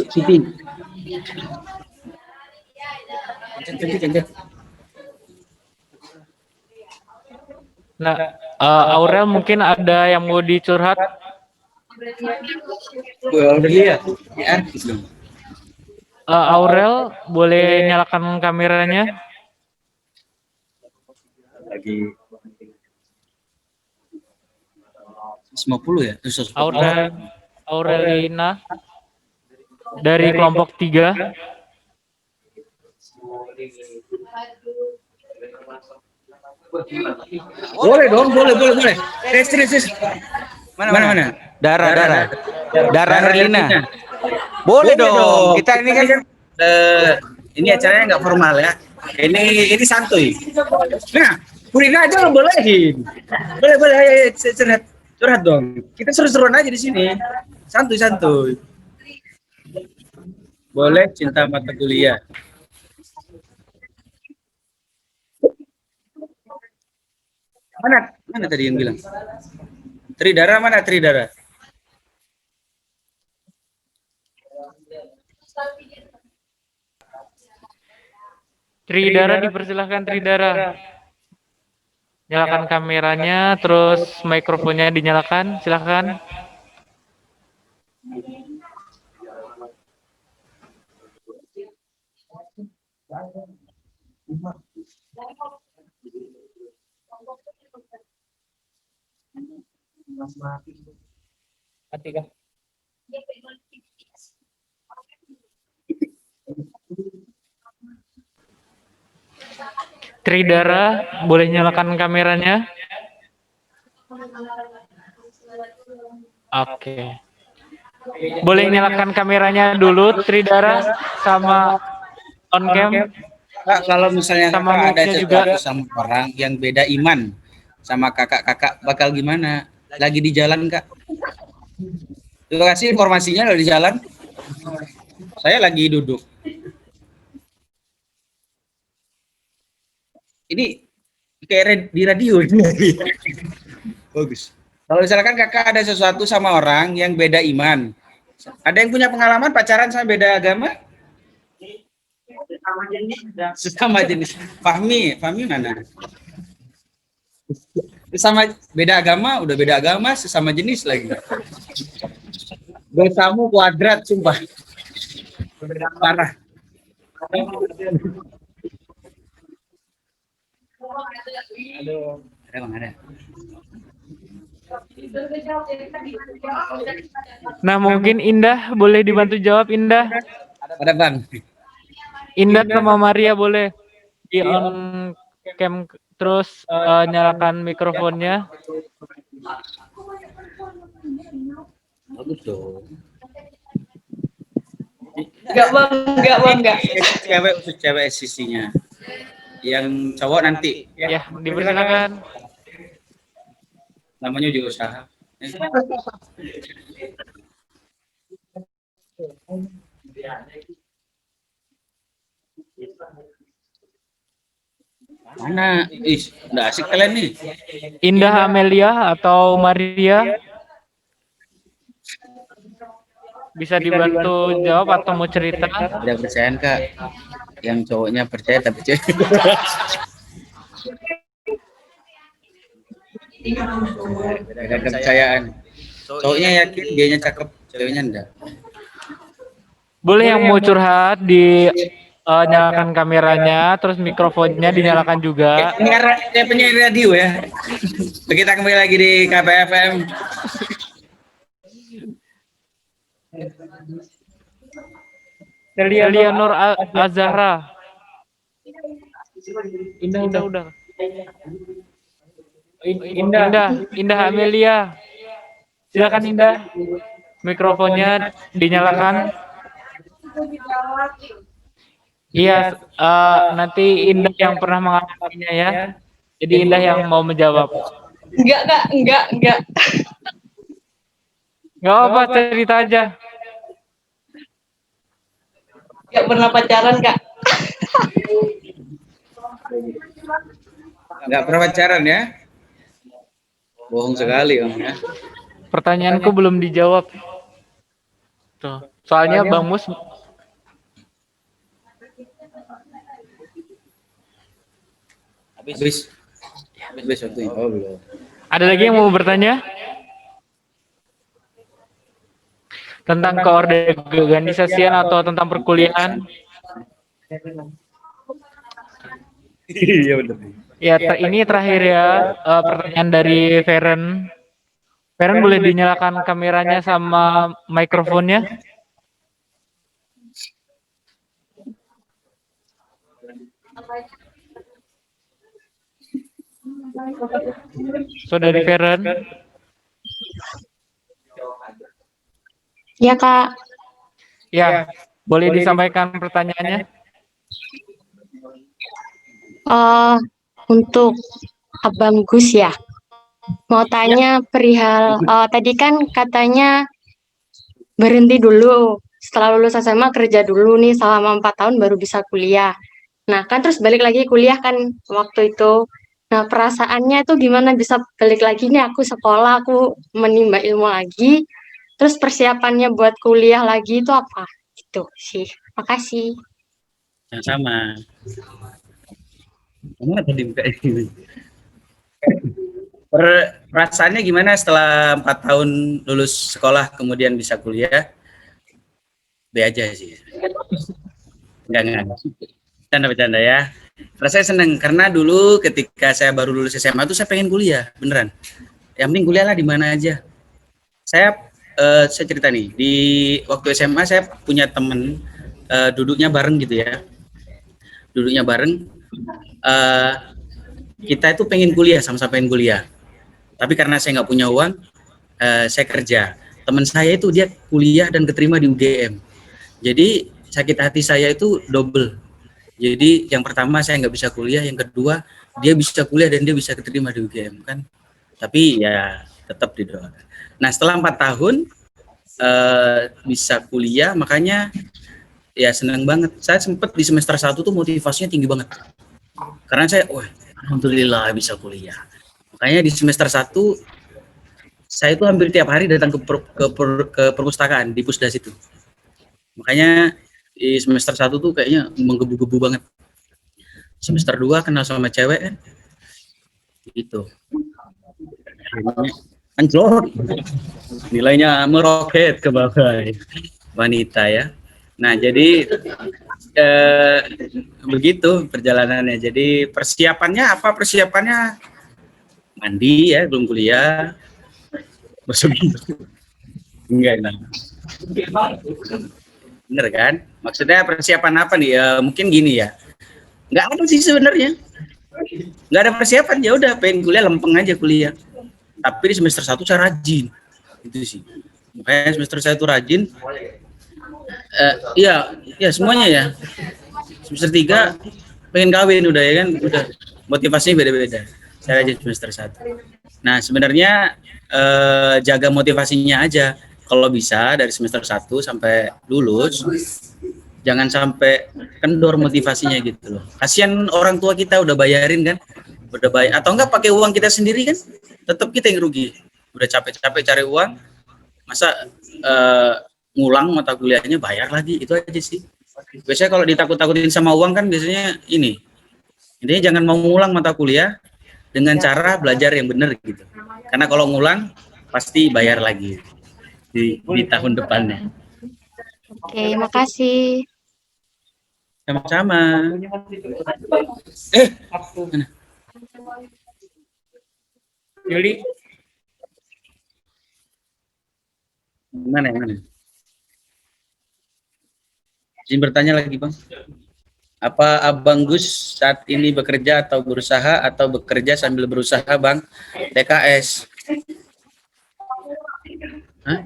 Siti. Nah, Aurel mungkin ada yang mau dicurhat. Udah lihat. Ya, artis dong. Aurel, boleh nyalakan kameranya? Lagi 150 ya? Aurelina dari kelompok 3. Boleh dong, boleh. Terus. Mana? Darah Herlina. Boleh dong. Kita ini kan ini acaranya nggak formal ya. Ini santuy. Nah, Purina aja lo bolehin. Boleh, ayo curhat dong. Kita seru-seruan aja di sini. Santuy. Boleh cinta mata kuliah. Mana tadi yang bilang? Tridara mana Tridara? Tridara, dipersilahkan Tridara. Nyalakan kameranya, terus mikrofonnya dinyalakan, silakan. Tridara, boleh nyalakan kameranya? Oke. Boleh nyalakan kameranya dulu, Tridara, sama on cam. Kak, kalau misalnya Sama kakak ada moodnya juga. sesuatu sama orang yang beda iman sama kakak bakal gimana? Lagi di jalan Kak? Terima kasih informasinya kalau di jalan. Saya lagi duduk. Ini kayak di radio ini. Bagus. Kalau misalkan kakak ada sesuatu sama orang yang beda iman, ada yang punya pengalaman pacaran sama beda agama? Sesama jenis. Fahmi mana? Sesama beda agama, udah beda agama, sesama jenis lagi. Dosamu kuadrat, sumpah. Parah. Aduh. Ada Bang, ada. Nah, mungkin Indah boleh dibantu jawab, Indah. Ada Bang. Indah sama Maria boleh di on cam terus nyalakan mikrofonnya. Bagus dong. Enggak bang, enggak. Cewek khusus cewek sisinya. Yang cowok nanti. Ya, dipersilakan. Namanya juga usaha. Mana? Ih, udah asik kalian nih. Indah Amelia atau Maria bisa dibantu jawab atau mau cerita? Tidak percayaan Kak. Yang cowoknya percaya tapi cewek. Beda kepercayaan. Cowoknya yakin dianya cakep, ceweknya enggak. Boleh yang mau curhat di nyalakan kameranya, terus mikrofonnya dinyalakan juga. Kayak penyiar radio ya. Kita kembali lagi di KPFM. Delia Nur Azahra. Indah. Indah Amelia. Silakan Indah. Mikrofonnya dinyalakan. Iya, nanti Indah yang pernah mengalaminya ya. Jadi Indah yang mau menjawab. Enggak. Gak apa, cerita aja. Enggak pernah pacaran, Kak. Enggak pernah pacaran ya? Bohong sekali Om ya. Pertanyaanku belum dijawab. Tuh, soalnya Bang Mus Habis waktunya. Oh, belum. ada lagi yang mau bertanya? Tentang keorganisasian atau tentang perkuliahan? Iya benar. Ya, ini terakhir ya, pertanyaan dari Feren. Feren boleh dinyalakan kameranya sama mikrofonnya? Saudari Feren. Ya, Kak. Ya, boleh disampaikan pertanyaannya? Untuk Abang Gus ya. Mau tanya perihal tadi kan katanya berhenti dulu. Setelah lulus SMA kerja dulu nih selama 4 tahun baru bisa kuliah. Nah, kan terus balik lagi kuliah kan waktu itu. Nah, perasaannya itu gimana bisa balik lagi nih aku sekolah, aku menimba ilmu lagi. Terus persiapannya buat kuliah lagi itu apa? Gitu sih. Makasih. Sama. Kamu tadi buka ini. Perasaannya gimana setelah 4 tahun lulus sekolah kemudian bisa kuliah? B aja sih. Enggak. Bercanda ya. Rasanya seneng karena dulu ketika saya baru lulus SMA tuh saya pengen kuliah, beneran. Yang penting kuliah lah di mana aja. Saya cerita nih, di waktu SMA saya punya temen duduknya bareng gitu ya. Duduknya bareng. Kita itu pengen kuliah, sama-sama pengen kuliah. Tapi karena saya nggak punya uang, saya kerja. Teman saya itu dia kuliah dan keterima di UGM. Jadi sakit hati saya itu double. Jadi yang pertama saya nggak bisa kuliah, yang kedua dia bisa kuliah dan dia bisa keterima di UGM kan. Tapi ya tetap didoakan. Nah setelah 4 tahun bisa kuliah, makanya ya senang banget. Saya sempat di semester 1 tuh motivasinya tinggi banget. Karena saya, wah alhamdulillah bisa kuliah. Makanya di semester 1 saya itu hampir tiap hari datang ke perpustakaan di Pusdas itu. Makanya di semester 1 tuh kayaknya menggebu-gebu banget. Semester 2 kenal sama cewek kan. Gitu. anjlok, nilainya meroket ke bawah, wanita ya. Nah jadi begitu perjalanannya. Jadi persiapannya apa? Persiapannya mandi ya, belum kuliah, enggak nah. Bener kan? Maksudnya persiapan apa nih? Mungkin gini ya. Nggak ada sih sebenarnya. Nggak ada persiapan, ya udah pengen kuliah lempeng aja kuliah. Tapi di semester 1 saya rajin. Itu sih. Makanya semester 1 rajin. Iya semuanya ya. Semester 3 pengen kawin udah ya kan, udah motivasinya beda-beda. Saya rajin semester 1. Nah, sebenarnya jaga motivasinya aja. Kalau bisa dari semester 1 sampai lulus, jangan sampai kendor motivasinya gitu loh. Kasihan orang tua kita udah bayarin kan, udah bayar atau enggak pakai uang kita sendiri kan, tetap kita yang rugi. Udah capek-capek cari uang, masa ngulang mata kuliahnya bayar lagi, itu aja sih. Biasanya kalau ditakut-takutin sama uang kan biasanya ini. Intinya jangan mau ngulang mata kuliah dengan cara belajar yang benar gitu. Karena kalau ngulang pasti bayar lagi di tahun depannya. Oke, makasih. Sama-sama. Yuli, Mana? Izin bertanya lagi, Bang. Apa Abang Gus saat ini bekerja atau berusaha atau bekerja sambil berusaha, Bang? TKS. Hah?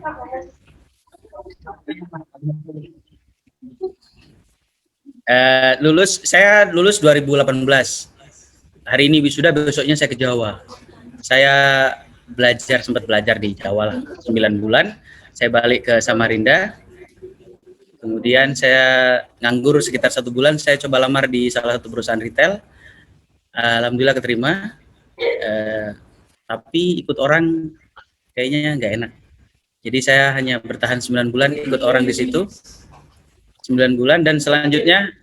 Saya lulus 2018. Hari ini wisuda, besoknya saya ke Jawa. Saya sempat belajar di Jawa lah 9 bulan. Saya balik ke Samarinda. Kemudian saya nganggur sekitar 1 bulan. Saya coba lamar di salah satu perusahaan retail. Alhamdulillah keterima. Tapi ikut orang kayaknya nggak enak. Jadi saya hanya bertahan 9 bulan ikut orang di situ. 9 bulan dan selanjutnya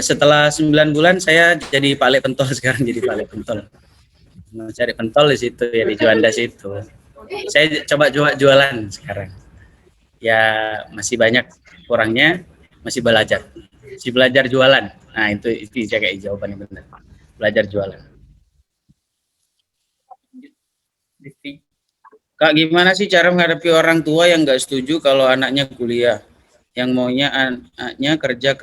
setelah 9 bulan saya jadi Pak Lek Pentol, sekarang jadi Pak Lek Pentol. Mau cari pentol di situ ya, di Juanda situ. Saya coba jualan sekarang. Ya masih banyak kurangnya, masih belajar jualan. Nah itu kayak jawabannya benar. Belajar jualan. Kak, gimana sih cara menghadapi orang tua yang nggak setuju kalau anaknya kuliah? Yang maunya anaknya kerja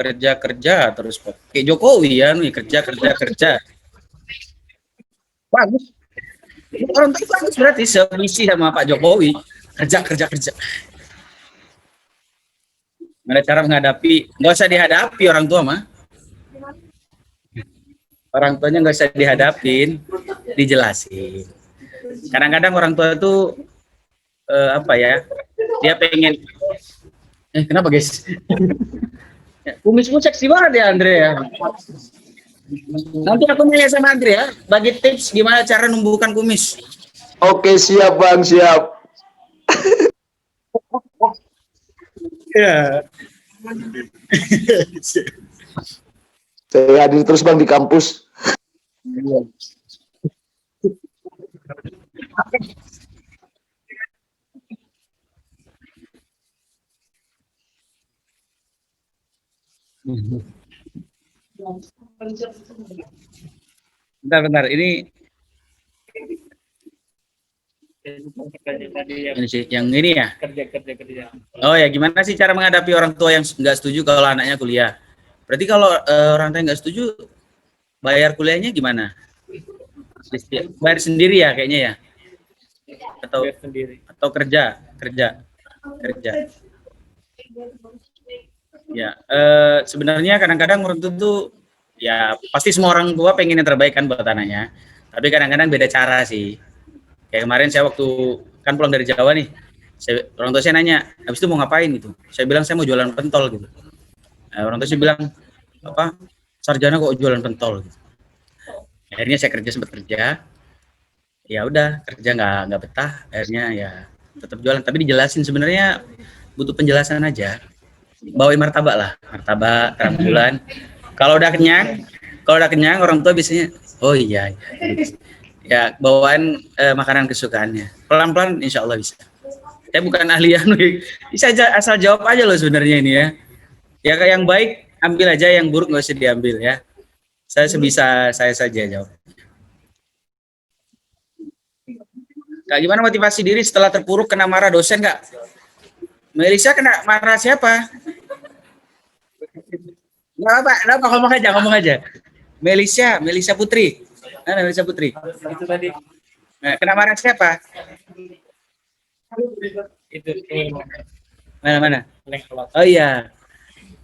terus kayak Jokowi ya, nih kerja. Bagus. Orang tua bagus berarti semisi sama Pak Jokowi, kerja. Ada cara menghadapi, nggak usah dihadapi orang tua mah. Orang tuanya nggak usah dihadapin, dijelasin. Kadang-kadang orang tua itu apa ya? Dia pengen kenapa guys? Kumismu seksi banget ya Andre ya. Nanti aku nanya sama Andre ya, bagi tips gimana cara numbuhkan kumis. Oke, siap Bang, siap. Ya. Saya hadir terus Bang di kampus. Bentar, ini sih, yang ini ya. kerja. Oh ya, gimana sih cara menghadapi orang tua yang nggak setuju kalau anaknya kuliah? Berarti kalau orang tua nggak setuju, bayar kuliahnya gimana? Bayar sendiri ya kayaknya ya? Atau kerja? Ya, sebenarnya kadang-kadang orang tua tuh ya pasti semua orang tua pengen yang terbaik kan buat anaknya. Tapi kadang-kadang beda cara sih. Kayak kemarin saya waktu kan pulang dari Jawa nih, orang tua saya nanya, habis itu mau ngapain gitu? Saya bilang saya mau jualan pentol gitu. Nah, orang tua saya bilang, apa? Sarjana kok jualan pentol? Gitu. Akhirnya saya sempat kerja. Ya udah kerja nggak betah. Akhirnya ya tetap jualan. Tapi dijelasin sebenarnya butuh penjelasan aja. Bawain martabak lah, martabak tiap bulan. Kalau udah kenyang orang tua biasanya, oh iya. Ya, bawaan makanan kesukaannya. Pelan-pelan insya Allah bisa. Saya bukan ahli yang bisa aja asal jawab aja loh sebenarnya ini ya. Ya kayak yang baik ambil aja, yang buruk nggak usah diambil ya. Saya sebisa saya saja jawab. Kak, gimana motivasi diri setelah terpuruk kena marah dosen Kak? Melisa kena marah siapa? Nggak apa, ngomong aja. Melisa Putri. Mana Melisa Putri? Itu tadi Nah, kena marah siapa? itu Mana? link kelas. Oh iya.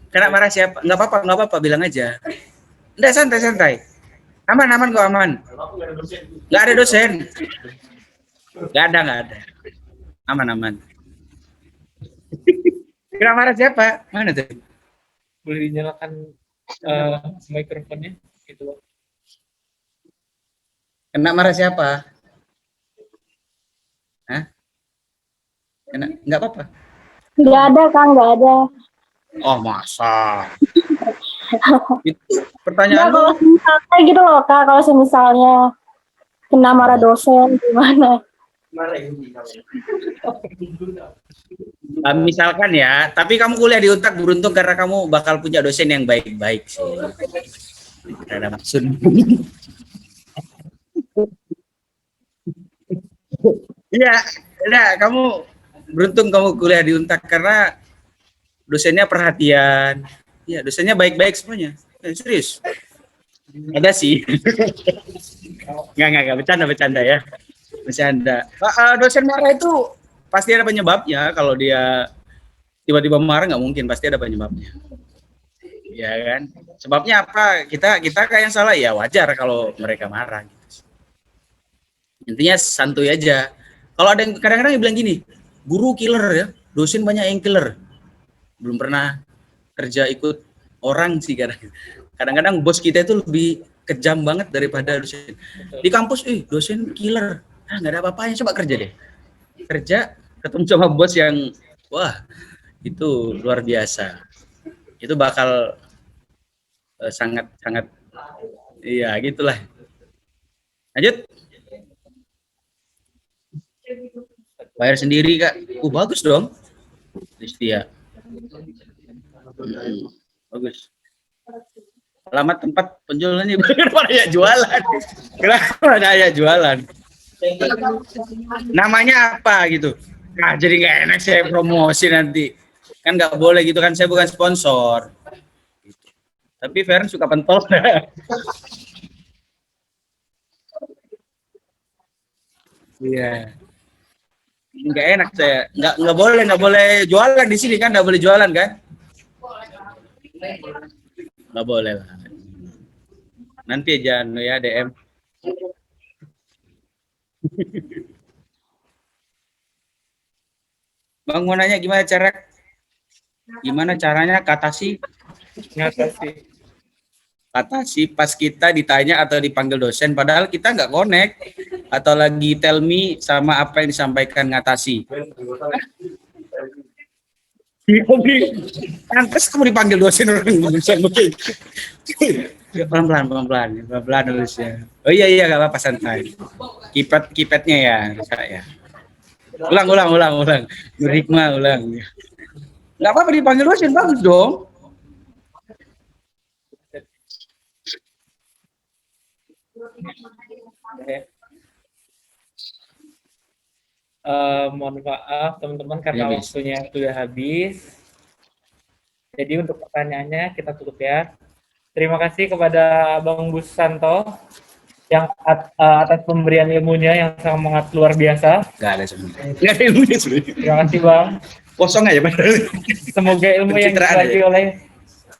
Kena marah siapa? Nggak apa-apa, bilang aja. Nggak, santai. Aman kok, aman. Nggak ada dosen. Nggak ada. Aman. Kena marah siapa? Mana tuh? Boleh dinyalakan mikrofonnya gitu loh. Kena marah siapa? Hah? Nggak apa-apa. Nggak ada, Kang, nggak ada. Oh, masa? Itu Nggak, pertanyaan kalau misalnya gitu loh, Kak, kalau misalnya kena marah dosen, gimana? misalkan ya, tapi kamu kuliah di Untak beruntung karena kamu bakal punya dosen yang baik-baik sih. Tidak ada maksud. Iya, nah, kamu beruntung kamu kuliah di Untak karena dosennya perhatian. Iya, dosennya baik-baik semuanya. Serius. Ada sih. Enggak, bercanda ya. Bercanda. Dosen marah itu pasti ada penyebabnya. Kalau dia tiba-tiba marah nggak mungkin, pasti ada penyebabnya. Ya kan? Sebabnya apa? Kita kayak yang salah ya, wajar kalau mereka marah. Intinya santuy aja. Kalau ada yang kadang-kadang yang bilang gini, guru killer ya, dosen banyak yang killer. Belum pernah kerja ikut orang sih kadang-kadang bos kita itu lebih kejam banget daripada dosen. Di kampus, dosen killer. Nggak ada apa-apanya, coba kerja deh. Kerja, ketemu sama bos yang, wah, itu luar biasa. Itu bakal sangat-sangat, iya gitulah. Lanjut. Bayar sendiri Kak. Bagus dong. Listia. Bagus. Alamat tempat penjualannya kenapa ya jualan? Kenapa ya jualan? Namanya apa gitu? Nah, jadi nggak enak saya promosi nanti. Kan nggak boleh gitu kan, saya bukan sponsor. Tapi Feren suka pentol. Iya. Nggak enak saya. Nggak boleh jualan di sini kan, nggak boleh jualan kan? Nggak boleh lah. Nanti aja ya DM. Bang mau nanya gimana caranya ngatasi pas kita ditanya atau dipanggil dosen padahal kita nggak connect atau lagi tell me sama apa yang disampaikan ngatasi. Pantes kamu dipanggil dosen orang pelan-pelan nulisnya. Oh iya nggak apa-apa, santai. Kipetnya ya rusak ya. Ulang. Nur Hikmah ulang. Nggak apa-apa dipanggil dosen, bagus dong. Mohon maaf teman-teman karena waktunya sudah habis. Jadi untuk pertanyaannya kita tutup ya. Terima kasih kepada Bang Busanto yang atas pemberian ilmunya yang sangat luar biasa. Nggak ada sebenarnya. Nggak ada ilmunya sebenarnya. Terima kasih Bang. Kosong aja padahal. Semoga ilmu yang dibagi oleh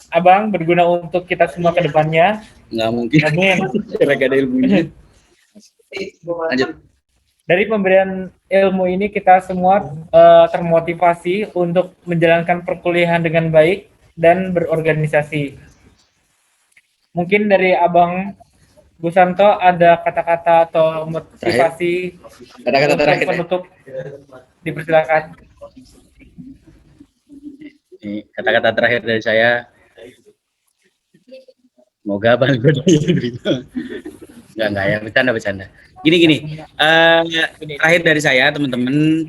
Abang berguna untuk kita semua ke depannya. Nggak mungkin. Amin. Karena nggak ada ilmunya. Lanjut. Dari pemberian ilmu ini kita semua termotivasi untuk menjalankan perkuliahan dengan baik dan berorganisasi. Mungkin dari Abang Busanto ada kata-kata atau motivasi Kata-kata terakhir penutup, dipersilakan. Ini kata-kata terakhir dari saya. Semoga Bang enggak ya, bercanda. Gini, terakhir dari saya teman-teman,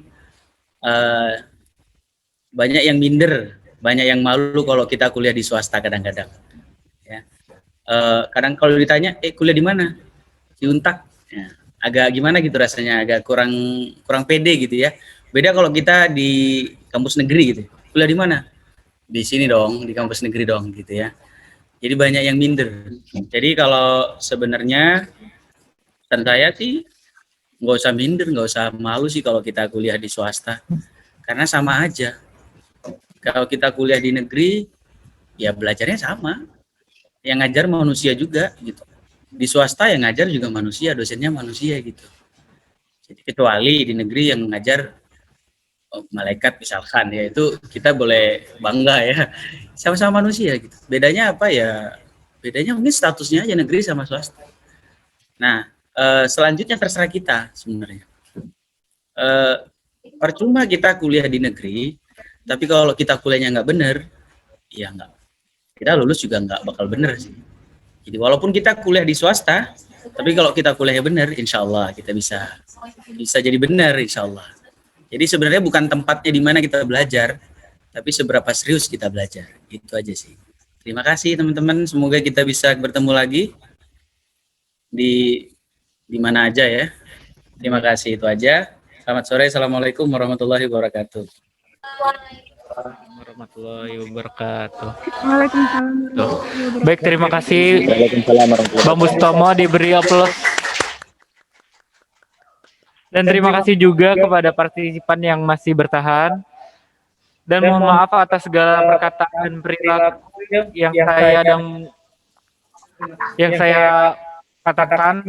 banyak yang minder, banyak yang malu kalau kita kuliah di swasta kadang-kadang. Ya. Kadang kalau ditanya, kuliah di mana? Di Untak. Ya. Agak gimana gitu rasanya, agak kurang pede gitu ya. Beda kalau kita di kampus negeri gitu. Kuliah di mana? Di sini dong, di kampus negeri dong gitu ya. Jadi banyak yang minder. Jadi kalau sebenarnya dan saya sih nggak usah minder, nggak usah malu sih kalau kita kuliah di swasta. Karena sama aja. Kalau kita kuliah di negeri, ya belajarnya sama. Yang ngajar manusia juga gitu. Di swasta yang ngajar juga manusia, dosennya manusia gitu. Jadi kecuali di negeri yang ngajar malaikat misalkan, ya itu kita boleh bangga ya. Sama-sama manusia gitu. Bedanya apa ya? Bedanya mungkin statusnya aja negeri sama swasta. Nah, selanjutnya terserah kita sebenarnya. Percuma kita kuliah di negeri, tapi kalau kita kuliahnya nggak bener, ya nggak. Kita lulus juga nggak bakal bener sih. Jadi walaupun kita kuliah di swasta, tapi kalau kita kuliahnya bener, insya Allah kita bisa jadi bener, insya Allah. Jadi sebenarnya bukan tempatnya di mana kita belajar, tapi seberapa serius kita belajar. Itu aja sih. Terima kasih teman-teman. Semoga kita bisa bertemu lagi di mana aja ya. Terima kasih, itu aja. Selamat sore. Assalamualaikum warahmatullahi wabarakatuh. Warahmatullahi wabarakatuh. Waalaikumsalam. Tuh. Baik, terima kasih Waalaikumsalam warahmatullahi Bang Bustomo, diberi aplaus. Dan terima kasih juga kepada partisipan yang masih bertahan. Dan mohon maaf atas segala perkataan dan perilaku yang saya katakan.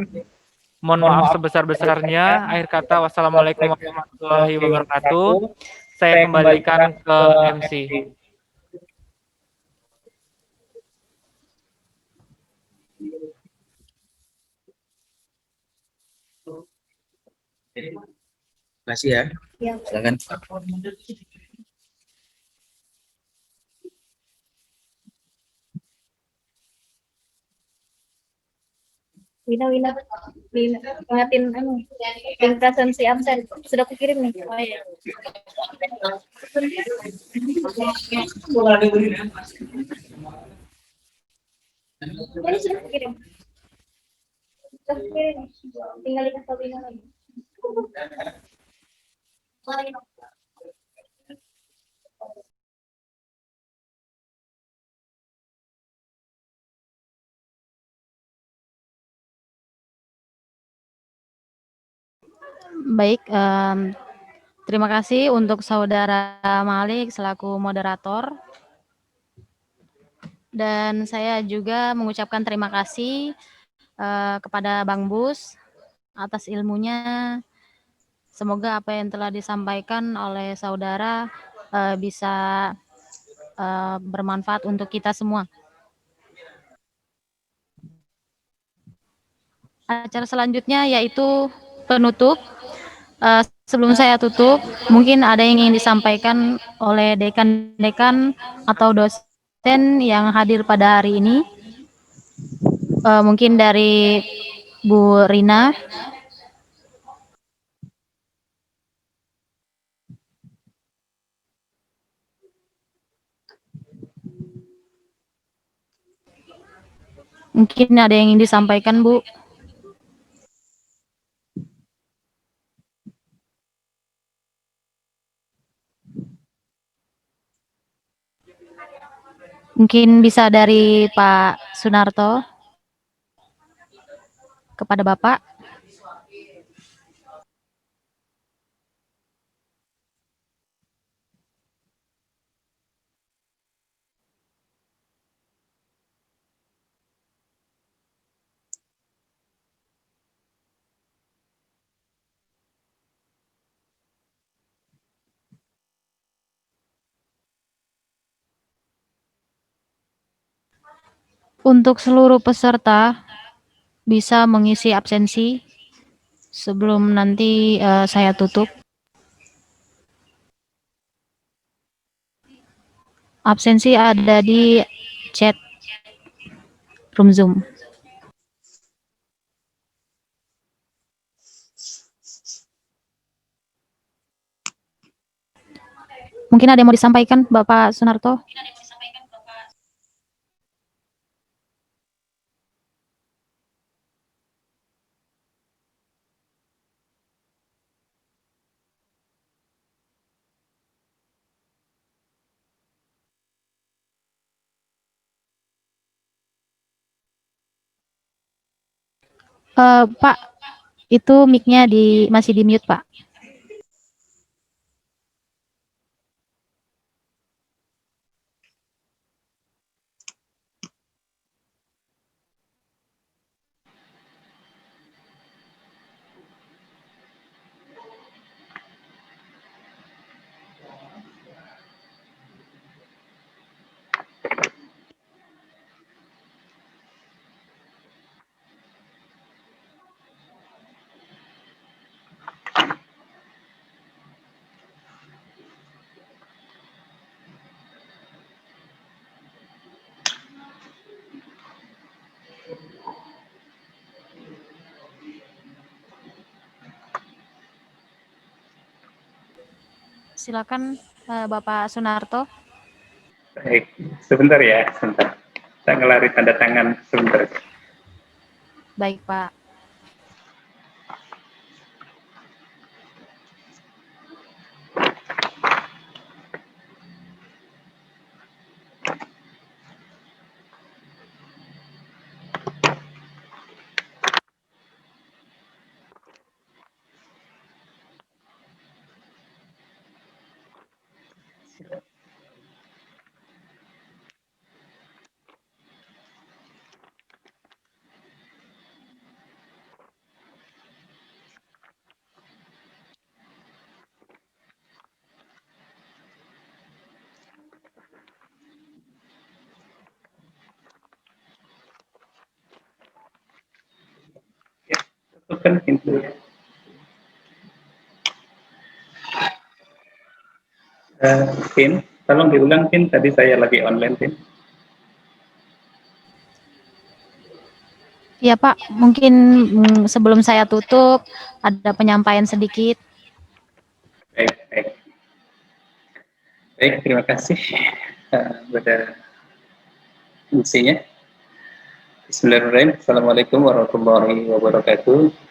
Mohon maaf sebesar-besarnya. Akhir kata, wassalamualaikum warahmatullahi wabarakatuh. Saya kembalikan ke MC. Terima kasih ya. Silakan. Wina, ingatin link presensi absen. Sudah kukirim nih. Oh, iya. Ini sudah kukirim. Tinggal lihat ke Wina lagi. Baik, terima kasih untuk Saudara Malik selaku moderator. Dan saya juga mengucapkan terima kasih kepada Bang Bus atas ilmunya. Semoga apa yang telah disampaikan oleh saudara bisa bermanfaat untuk kita semua. Acara selanjutnya yaitu penutup. Sebelum saya tutup, mungkin ada yang ingin disampaikan oleh dekan-dekan atau dosen yang hadir pada hari ini. Mungkin dari Bu Rina. Mungkin ada yang ingin disampaikan, Bu. Mungkin bisa dari Pak Sunarto kepada Bapak. Untuk seluruh peserta bisa mengisi absensi sebelum nanti saya tutup. Absensi ada di chat room Zoom. Mungkin ada yang mau disampaikan Bapak Sunarto? Pak, itu mic-nya masih di mute, Pak. Silakan Bapak Sunarto. Baik, sebentar ya, sebentar. Saya ngelari tanda tangan sebentar. Baik, Pak. Tutupkan pintu. Pin, tolong diulang Pin, tadi saya lagi online Pin. Iya, Pak. Mungkin sebelum saya tutup, ada penyampaian sedikit. Baik, baik. Baik, terima kasih pada fungsinya. Bismillahirrahmanirrahim. Assalamualaikum warahmatullahi wabarakatuh.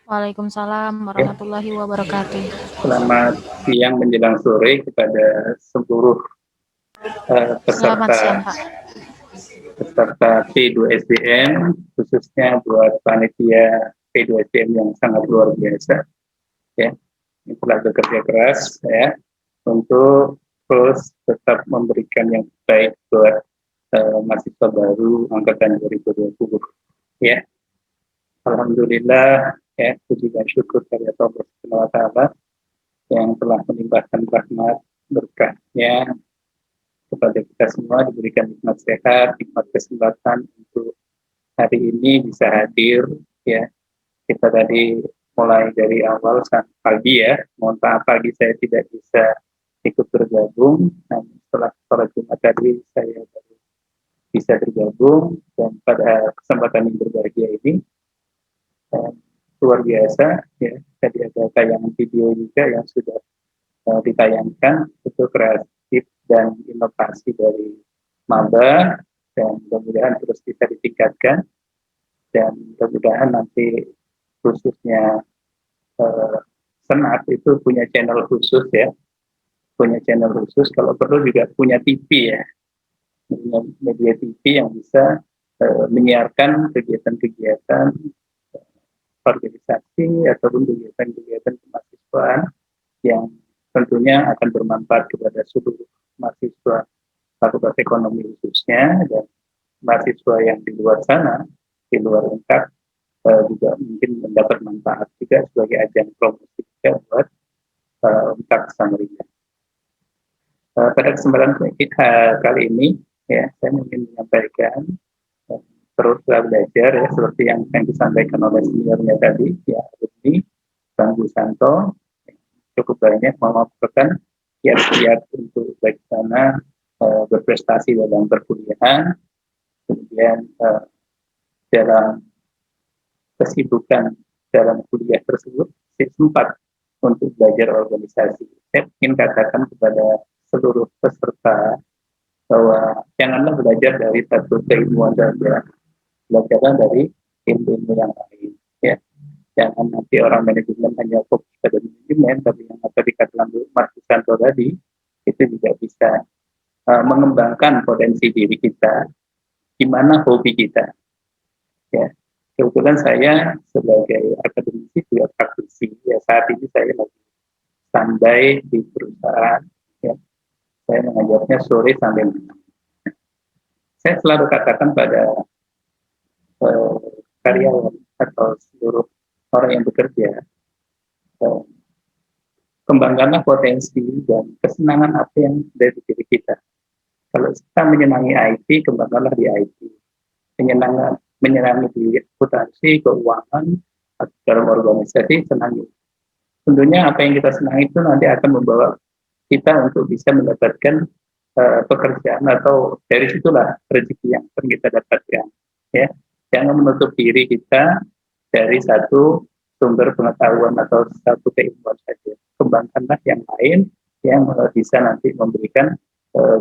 Waalaikumsalam warahmatullahi wabarakatuh. Selamat siang menjelang sore kepada seluruh Selamat siang, Pak. peserta P2SDM, khususnya buat panitia P2SDM yang sangat luar biasa, ya, yang telah bekerja keras, ya, untuk terus tetap memberikan yang baik buat mahasiswa baru angkatan 2020, ya. Alhamdulillah, ya, puji dan syukur kepada Allah Subhanahu wa Ta'ala yang telah melimpahkan rahmat berkahnya kepada kita semua, diberikan nikmat sehat, nikmat kesempatan untuk hari ini bisa hadir, ya. Kita tadi mulai dari awal sampai pagi, ya. Mohon maaf pagi saya tidak bisa ikut bergabung, namun setelah sholat Jumat tadi saya baru bisa bergabung, dan pada kesempatan yang berbahagia ini luar biasa, ya. Tadi ada tayangan video juga yang sudah ditayangkan, itu kreatif dan inovasi dari maba, dan mudah-mudahan terus bisa ditingkatkan, dan mudah-mudahan nanti khususnya Senat itu punya channel khusus, ya, punya channel khusus, kalau perlu juga punya TV, ya, media TV yang bisa menyiarkan kegiatan-kegiatan organisasi ataupun kegiatan-kegiatan kemahasiswaan yang tentunya akan bermanfaat kepada seluruh mahasiswa Fakultas Ekonomi khususnya, dan mahasiswa yang di luar sana, di luar lengkap, juga mungkin mendapat manfaat juga sebagai ajang promosi juga buat Unpad Samarinda. Pada kesempatan kali ini, ya, saya ingin menyampaikan teruslah belajar, ya, seperti yang disampaikan oleh seniornya tadi, ya, alumni Bang Gusanto, cukup banyak memaparkan kiat-kiat untuk bagaimana berprestasi dalam perkuliahan, kemudian dalam kesibukan dalam kuliah tersebut sempat untuk belajar organisasi. Saya ingin katakan kepada seluruh peserta bahwa janganlah belajar dari satu keilmuan saja, belajarlah dari ilmu-ilmu yang lain. Ya, jangan nanti orang manajemen hanya fokus pada manajemen, tapi yang apa dikatakan Mas Susanto tadi itu juga bisa mengembangkan potensi diri kita, di mana hobi kita. Ya, kebetulan saya sebagai akademisi juga praktisi. Ya, saat ini saya lagi standby di perusahaan. Ya, saya mengajarnya sore sampai malam. Saya selalu katakan pada karyawan atau seluruh orang yang bekerja, kembangkanlah potensi dan kesenangan apa yang ada di diri kita. Kalau kita menyenangi IT, kembangkanlah di IT. Menyenangi di akuntansi, keuangan, atau dalam organisasi, senangi. Tentunya apa yang kita senangi itu nanti akan membawa kita untuk bisa mendapatkan pekerjaan, atau dari situlah rezeki yang akan kita dapatkan. Ya, jangan menutup diri kita dari satu sumber pengetahuan atau satu keilmuan saja. Kembangkanlah yang lain yang bisa nanti memberikan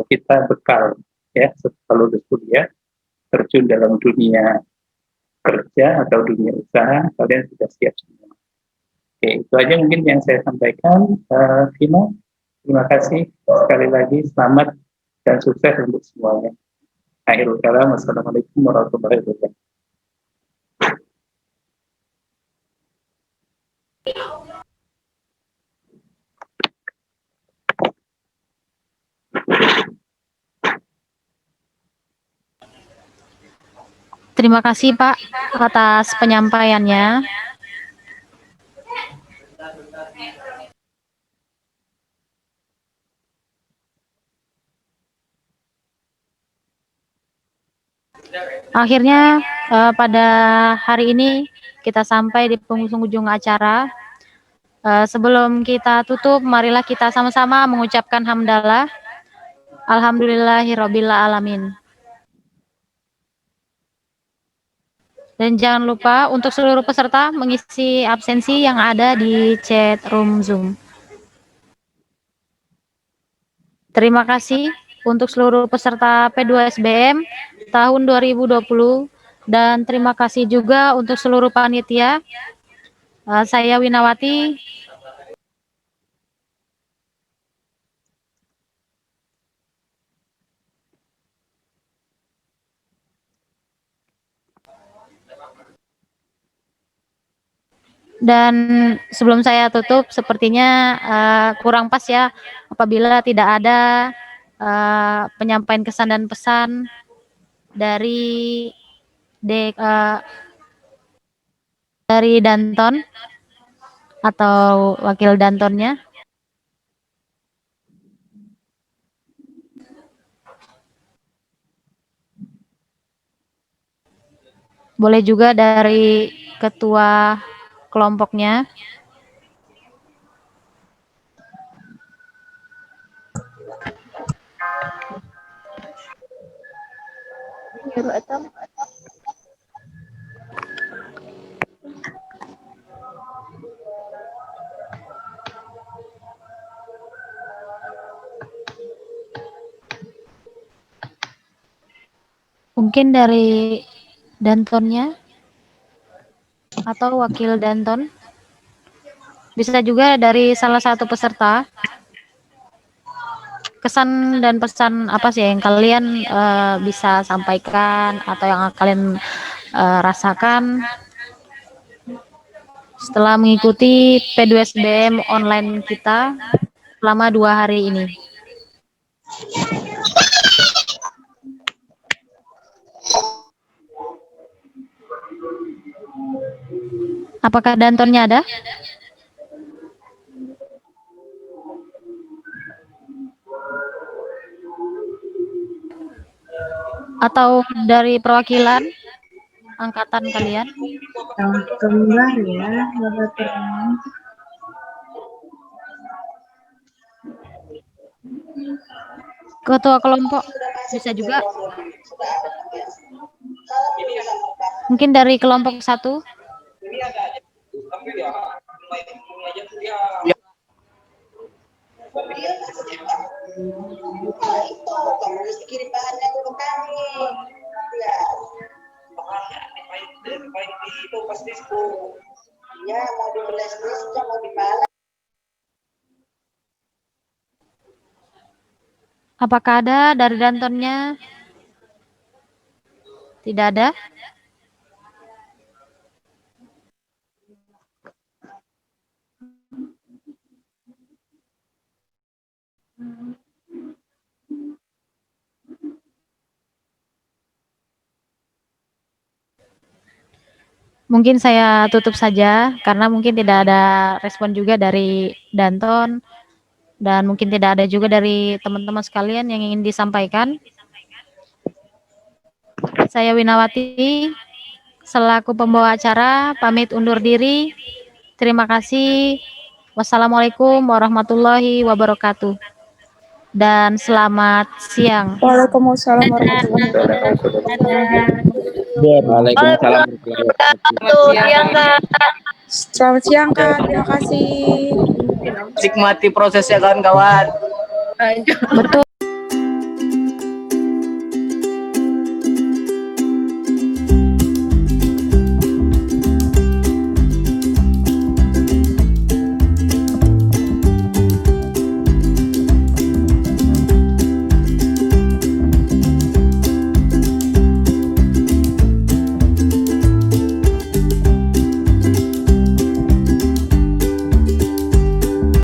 kita bekal, ya, setelah lulus kuliah terjun dalam dunia kerja atau dunia usaha, kalian sudah siap semua. Oke, itu aja mungkin yang saya sampaikan. Vino, terima kasih sekali lagi, selamat dan sukses untuk semuanya. Akhirul kalam, wassalamualaikum warahmatullahi wabarakatuh. Terima kasih Pak atas penyampaiannya. Akhirnya pada hari ini kita sampai di penghujung acara. Sebelum kita tutup, marilah kita sama-sama mengucapkan hamdalah. Alhamdulillahirabbil alamin. Dan jangan lupa untuk seluruh peserta mengisi absensi yang ada di chat room Zoom. Terima kasih untuk seluruh peserta P2SBM tahun 2020 dan terima kasih juga untuk seluruh panitia. Saya Winawati. Dan sebelum saya tutup, sepertinya kurang pas ya apabila tidak ada penyampaian kesan dan pesan dari Danton atau wakil Dantonnya. Boleh juga dari ketua kelompoknya. Mungkin dari Dantonnya atau wakil Danton. Bisa juga dari salah satu peserta. Kesan dan pesan apa sih yang kalian bisa sampaikan atau yang kalian rasakan setelah mengikuti P2SBM online kita selama 2 hari ini? Apakah Dantonnya ada? Atau dari perwakilan angkatan kalian? Kembar ya, Bapak teman. Ketua kelompok bisa juga. Mungkin dari kelompok 1. Apakah ada dari Dantonnya? Tidak ada? Mungkin saya tutup saja karena mungkin tidak ada respon juga dari Danton dan mungkin tidak ada juga dari teman-teman sekalian yang ingin disampaikan. Saya Winawati selaku pembawa acara pamit undur diri. Terima kasih. Wassalamualaikum warahmatullahi wabarakatuh. Dan selamat siang. Waalaikumsalam warahmatullahi wabarakatuh. Waalaikumsalam. Selamat siang Kak, terima kasih. Nikmati prosesnya kawan-kawan. Betul.